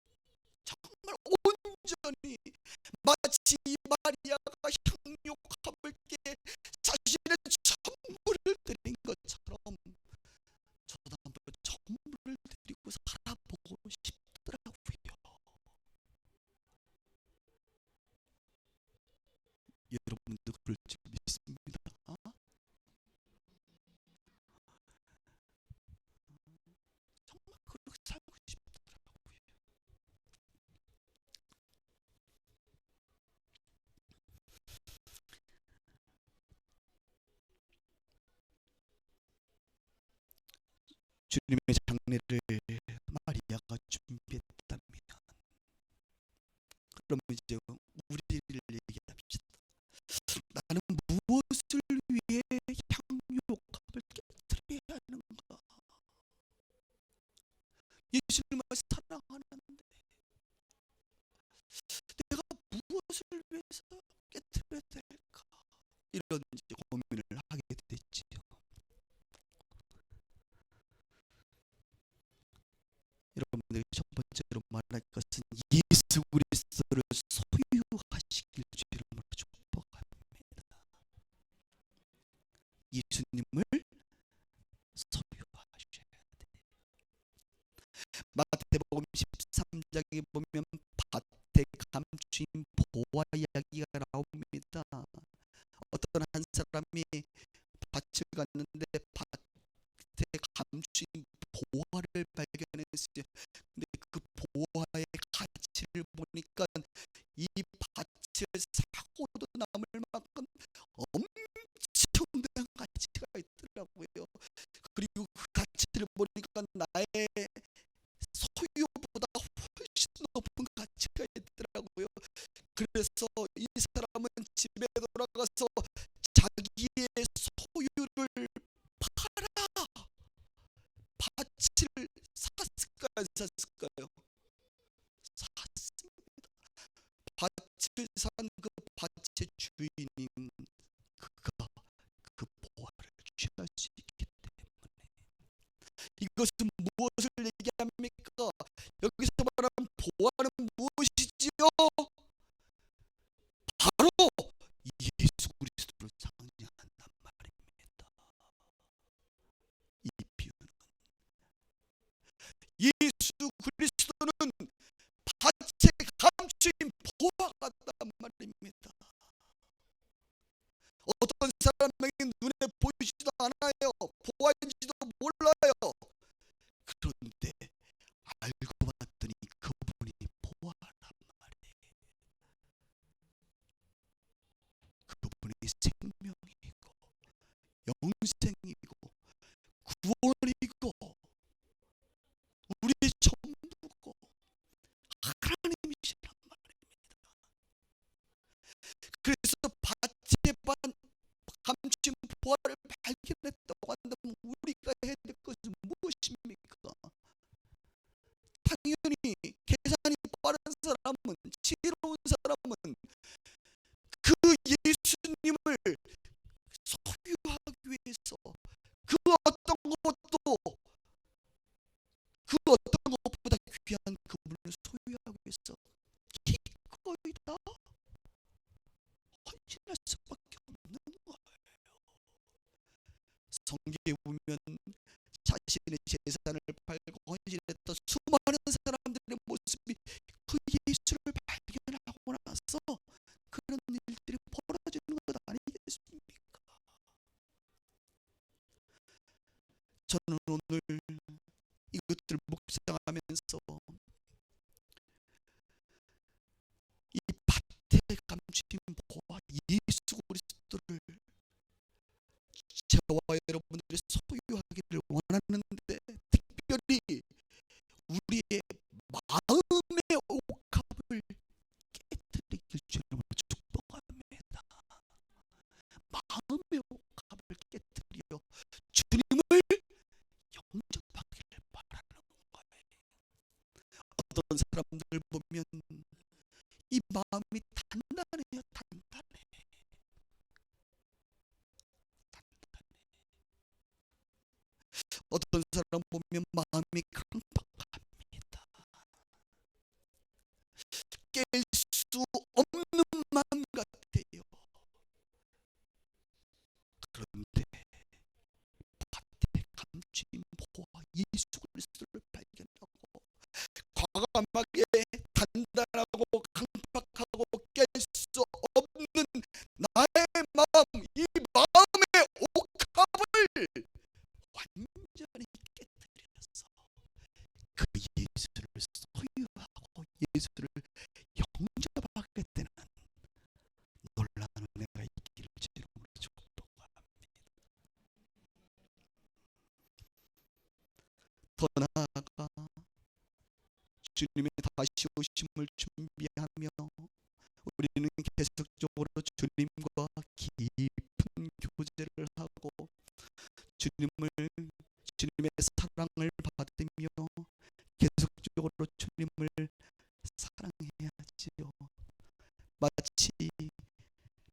정말 온전히 마치 마리아가 향유함을 깨 자신의 전부를 드린 것처럼 저도 한번 전부를 드리고 살아보는 주님의 장례를 마리아가 준비했다면, 그럼 이제 우리를 얘기합시다. 나는 무엇을 위해 향유옥합을 깨뜨려야 하는가? 예수님을 사랑하는데 내가 무엇을 위해서 깨뜨려야 될까? 이런 이제 고민을 하게 됐지요. 여러분들이 첫 번째로 말할 것은 예수 그리스도를 소유하시길 주님으로 축복합니다. 예수님을 소유하셔야 돼. 마태복음 13장에 보면 밭에 감추인 보화 이야기가 나옵니다. 어떤 한 사람이 밭을 갔는데 밭에 감추인 보화를 발견했어요. 근데 그 보화의 가치를 보니까 이 밭을 사고도 남을 만큼 엄청난 가치가 있더라고요. 그리고 그 가치를 보니까 나의 소유보다 훨씬 높은 가치가 있더라고요. 그래서 이 사람은 집에 돌아가서 자기의 소유를 팔아 밭을 샀을까요? 안 샀을까요? 샀습니다. 밭을 산 그 밭의 주인인 그가 그 보화를 취할 수 있기 때문에, 이것은 무엇을 얘기합니까? 여기서 말하는 보화는 무엇이지요? 바로 예수 그리스도를 상징한단 말입니다. 이 비유는 예수 그리스도는 밭에 감추인 보화 같단 말입니다. 어떤 사람에게 눈에 보이지도 않아요. 보화인지도 몰라요. 그런데 알고 봤더니 그분이 보화란 말이에요. 그분이 생명이고 영생이고 구원이고 우리의 전부고 하나님이시란 말입니다. 그래서 밭에 감춘 보화를 발견했다고 한다면 우리가 해야 될 것은 무엇입니까? 당연히 계산이 빠른 사람은, 지혜로운 사람은 그 예수님을 소유하기 위해서 그 어떤 것도, 그 어떤 것보다 귀한 그분을 소유하기 위해서 기꺼이 다 헌신할 수밖에 없는 거예요. 성경에 보면 자신의 재산을 팔고 헌신했던 수많은 사람들의 모습이 그 예수를 발견하고 나서 그런 일들이 벌어지는 것 아니겠습니까? 저는 오늘 이것들을 묵상하면서 이 밭에 감추인 보화 예수 그리스도를 저와 여러분들이 소유하기를 원하는데, 특별히 우리의 마음의 옥합을 깨뜨리길 주님을 축복합니다. 마음의 옥합을 깨뜨려 주님을 영접하기를 바라는 거예요. 어떤 사람들 보면 이 마음이 단단해요. 단단해. 어떤 사람 보면 마음이 강팍합니다. 깰 수 없는 마음 같아요. 그런데 밭에 감추인 보화 예수 그리스도를 발견하고 과감하게 단단하고 강팍하고 깰 수 없는 나의 마음, 이 마음의 옥합을 완전히 깨뜨려서 그 예수를 소유하고 예수를 영접하게 되는 놀라운 은혜가 있기를 주님으로 축복합니다. 주님의 다시 오심을 준비하며 우리는 계속적으로 주님과 깊은 교제를 하고 주님을 주님의 사랑을 받으며 계속적으로 주님을 사랑해야지요. 마치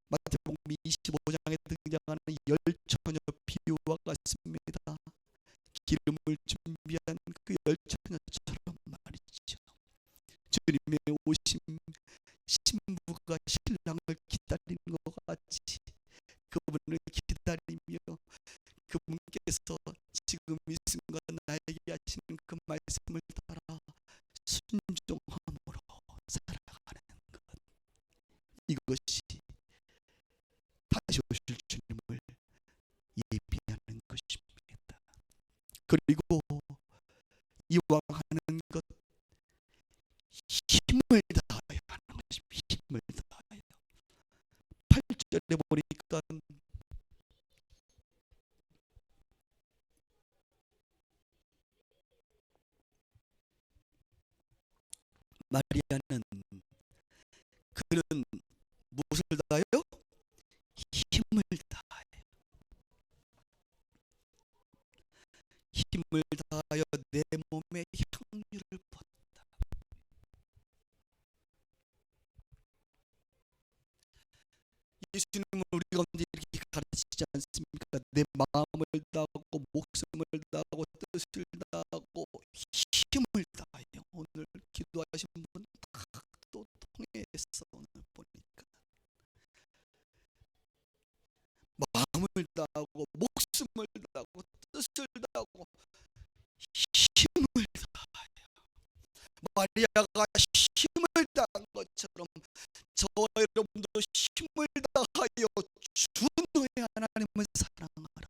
마태복음 25장에 등장하는 열 처녀 비유와 같습니다. 기름을 준비한 그 열 처녀처럼 말이죠. 주님의 오심, 신부가 신랑을 기다리는 것 같이 그분을 기다리며 그분께서 지금 이 순간 나에게 하시는 그 말씀을 따라 순종함으로 살아가는 것, 이것이 다시 오실 주님을 예비하는 것입니다. 그리고 이왕 하는 것, 힘을 다하여 하는 것입니다. 힘을 다하여. 8절에 보니까 마리아는 그는 무엇을 다하여? 힘을 다하여. 힘을 다하여 내 몸에 향유를 붓다. 예수님은 우리 가운데 이렇게 가르치지 않습니까? 내 마음을 다하고 목숨을 다하고 뜻을 다하고 힘을 다하여. 오늘 기도하신 분 또 통해서 오늘 보니까 마음을 다하고 목숨을 다하고 뜻을 다하고 힘을 다하여. 마리아가 힘을 다한 것처럼 저와 여러분도 힘을 다하여 주 너의 하나님을 사랑하라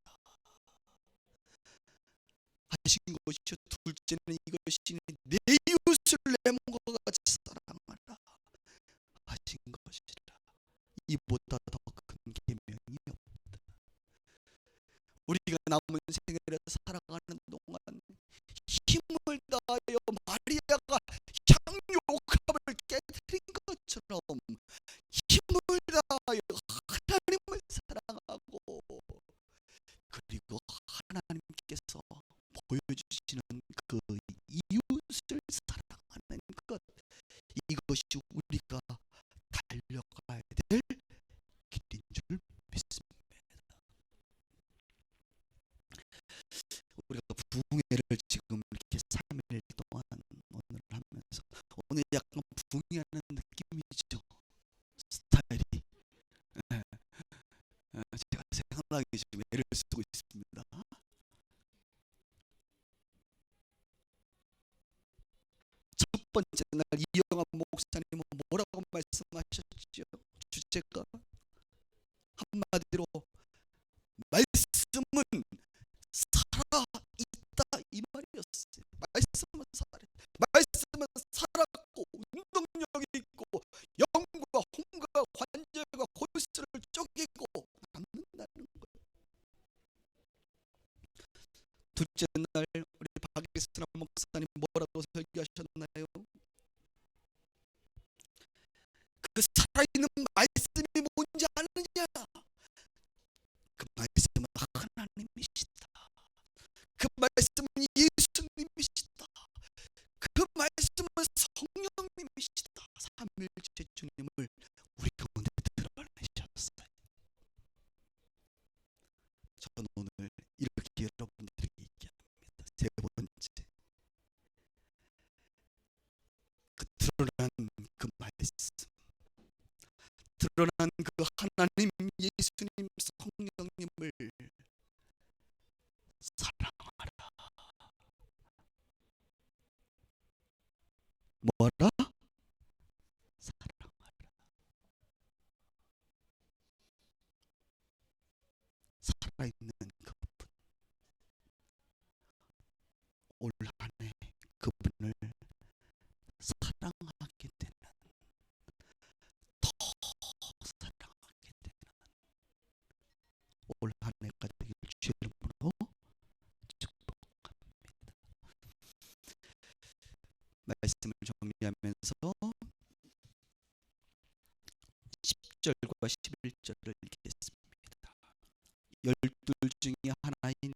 하신 것이요. 둘째는 이것이니 내 이웃을 내 몸과 같이 사랑하라 하신 것이라. 이보다 더 큰 계명이 없다. 우리가 남은 생애를 살아가는 동안 힘을 다하여 마리아가 향유옥합을 깨뜨린 것처럼 힘을 다하여 하나님을 사랑하고 그리고 하나님께서 보여주시는 그 이웃을 사랑하는 것, 이것이 우리가 달려가야 될 길인 줄 믿습니다. 우리가 부흥회를 지금 이렇게 3일 동안 오늘 하면서 오늘 약간 부흥회하는 느낌이죠. 스타일이. 제가 생각나게 지금 애를 쓰고 있습니다. 첫 번째 날 이영환 목사님은 뭐라고 말씀하셨죠? 주제가 한마디로 말씀은 살아있다 이 말이었어요. 말씀은 살았고 운동력이 있고 영과 홍과 관절과 골수를 쪼개고 남는다는 거예요. 둘째 날 우리 박예순 목사님 뭐라고 설교하셨나요? 그 살아있는 말씀이 뭔지 아느냐? 그 말씀은 하나님이시다. 그 말씀은 예수님이시다. 그 말씀은 성령님이시다. 삼위일체 주님을 우리 가운데 드러내셨어요. 저는 오늘 이렇게 여러분들에게 얘기합니다. 세 번째, 그 드러난 그 말씀, 드러난 그 하나님, 예수님, 성령님을 사랑하라. 뭐라? 사랑하라. 살아있는 그분, 올 한 해 그분을 사랑하게 되는, 더 사랑하게 되는 올 한 해가 되길 주의 이름으로 축복합니다. 말씀을 좀 열둘 중에 하나인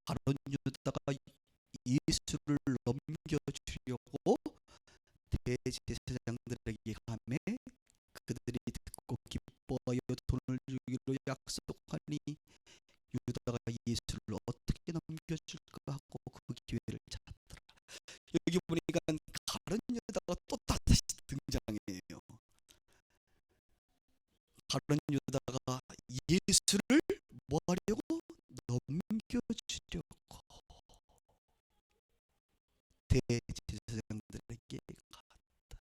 가룟 유다가 예수를 넘겨주려고 대제사장들에게 가매 그들이 듣고 기뻐하여 돈을 주기로 약속하니 유다가 예수를 어떻게 넘겨줄까 하고 그 기회를 찾더라. 여기 보니까 가룟 유다가 또 다시 등장해요. 가룟 유다가 예수를 뭐 하려고? 넘겨주려고 대제사장들에게 갔다.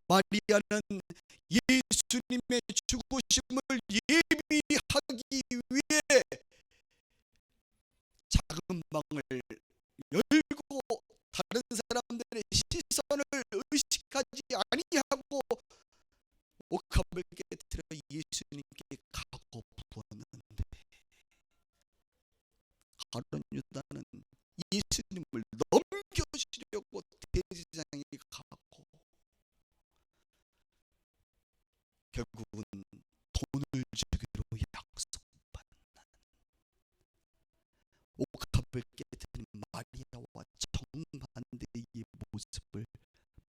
마리아는 예수님의 죽으심을 예비하기 위해 작은 방을 열고 다른 사람들의 시선을 의식하지 아니하고 옥합을 깨뜨려 예수님께 가고 부었는데 가룟 유다는 예수님을 넘겨주려고 대제사장이 가고 결국은 돈을 주기로 약속받는 옥합을 깨뜨린 마리아와 정반대의 모습을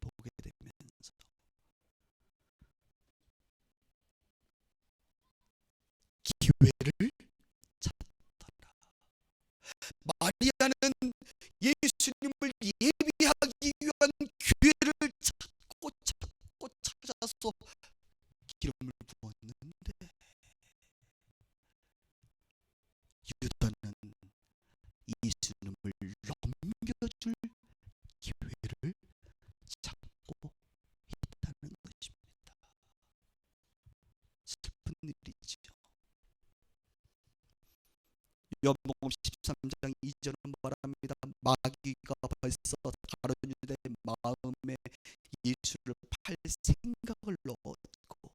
보게 되면서 기회를 찾더라. 마리아는 예수님을 예비하기 위한 기회를 찾고 찾아서 기름을 부었는데 유다는 예수님을 넘겨줄 기회를 찾고 있다는 것입니다. 슬픈 일이죠. 요한복음 13장 2절은 말합니다. 마귀가 벌써 가룟 유다의 마음에 예수를 팔 생각을 넣었고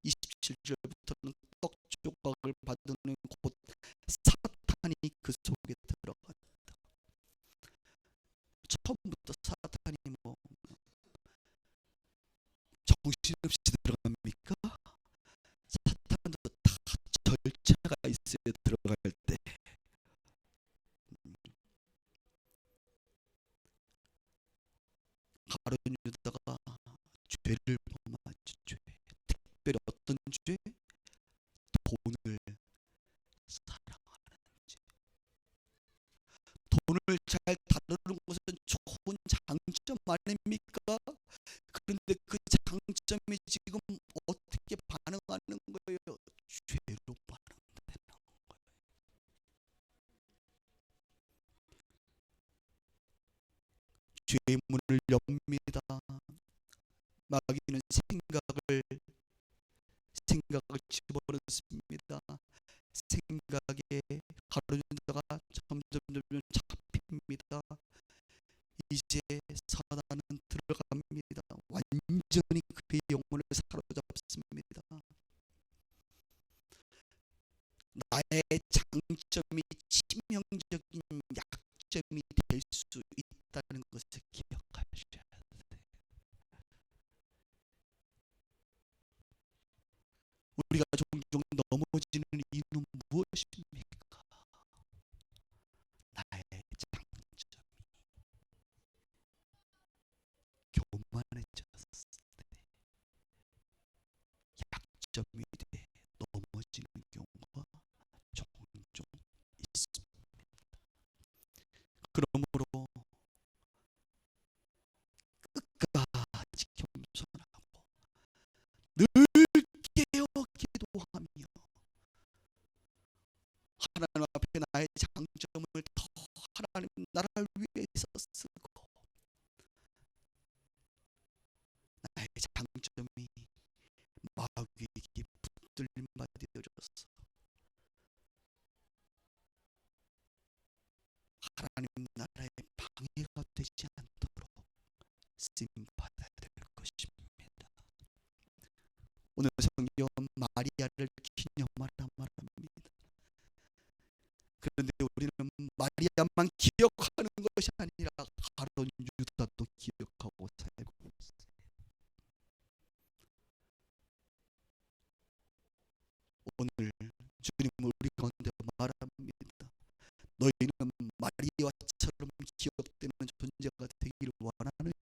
27절부터는 떡 조각을 받는 곧 사탄이 그 속에 들어갔다. 처음부터 사탄이 뭐 정신없이 들어갑니까? 사탄도 다 절차가 있어야 들어갈 때. 가룟 유다가 죄를 범하죠. 죄. 특별히 어떤 죄? 돈을 사랑하는 죄. 돈을 잘 다루는 것은 좋은 장점 아닙니까? 그런데 그 장점이 지금 어떻게 반응하는 거예요? 죄로 반응되는 거예요. 죄의 문을 엽니다. 마귀는 생각을 집어넣습니다. 생각에 가룟 유다가 점점 잡힙니다. 이제 사단은 들어갑니다. 완전히 그의 영혼을 사로잡습니다. 나의 장점이 치명적인 약점이 될 수 있다는 것을 기억하셔야 돼요. 우리가 종종 넘어지는 이유는 무엇입니까? 나의 장점이 교만해졌을 때, 약점이 돼 넘어지는 경우가 종종 있습니다. 그러므로 끝까지 겸손하고 늘 깨어 기도하며 하나님 앞에 나의 장점을 더 하나님 나라를 위해서 쓰고 나의 장점이 마귀에게 붙들림 받아들여서 하나님 나라의 방해가 되지 않도록 쓰임 받아야 될 것입니다. 오늘 성경은 마리아를 기념하라 말합니다. 그런데 우리는 마리아만 기억하는 것이 아니라 가룟 유다도 기억하고 살고 있어요. 오늘 주님은 우리 가운데 너희는 마리아처럼 기억되는 존재가 되기를 원하느냐,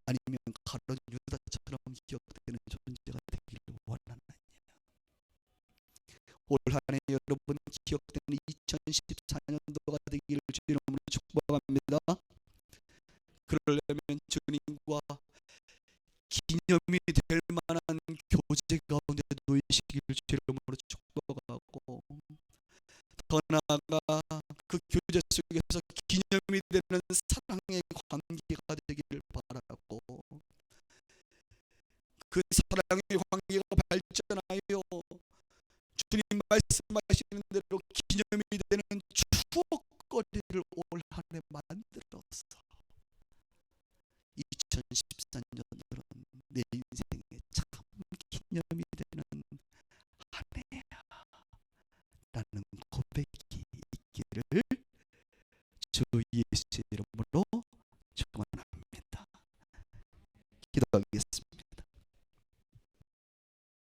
아니면 가룟 유다처럼 기억되는 존재가 되기를 원하느냐. 올 한해 여러분 기억되는 2014년도가 되기를 주님으로 축복합니다. 그러려면 주님과 기념이 될 만한 교제 가운데 놓이시기를 주님으로 축복하고, 더 나아가 그 교제 속에서 기념이 되는 사랑의 관계가 되기를 바라고, 그 사랑의 관계가 발전하여 주님 말씀하시는 대로 기념이 되는 추억거리를 올 한해 만들어서 2014년도는 내 인생에 참 기념이 되는 한 해야 라는 고백이 있기를 주 예수 이름으로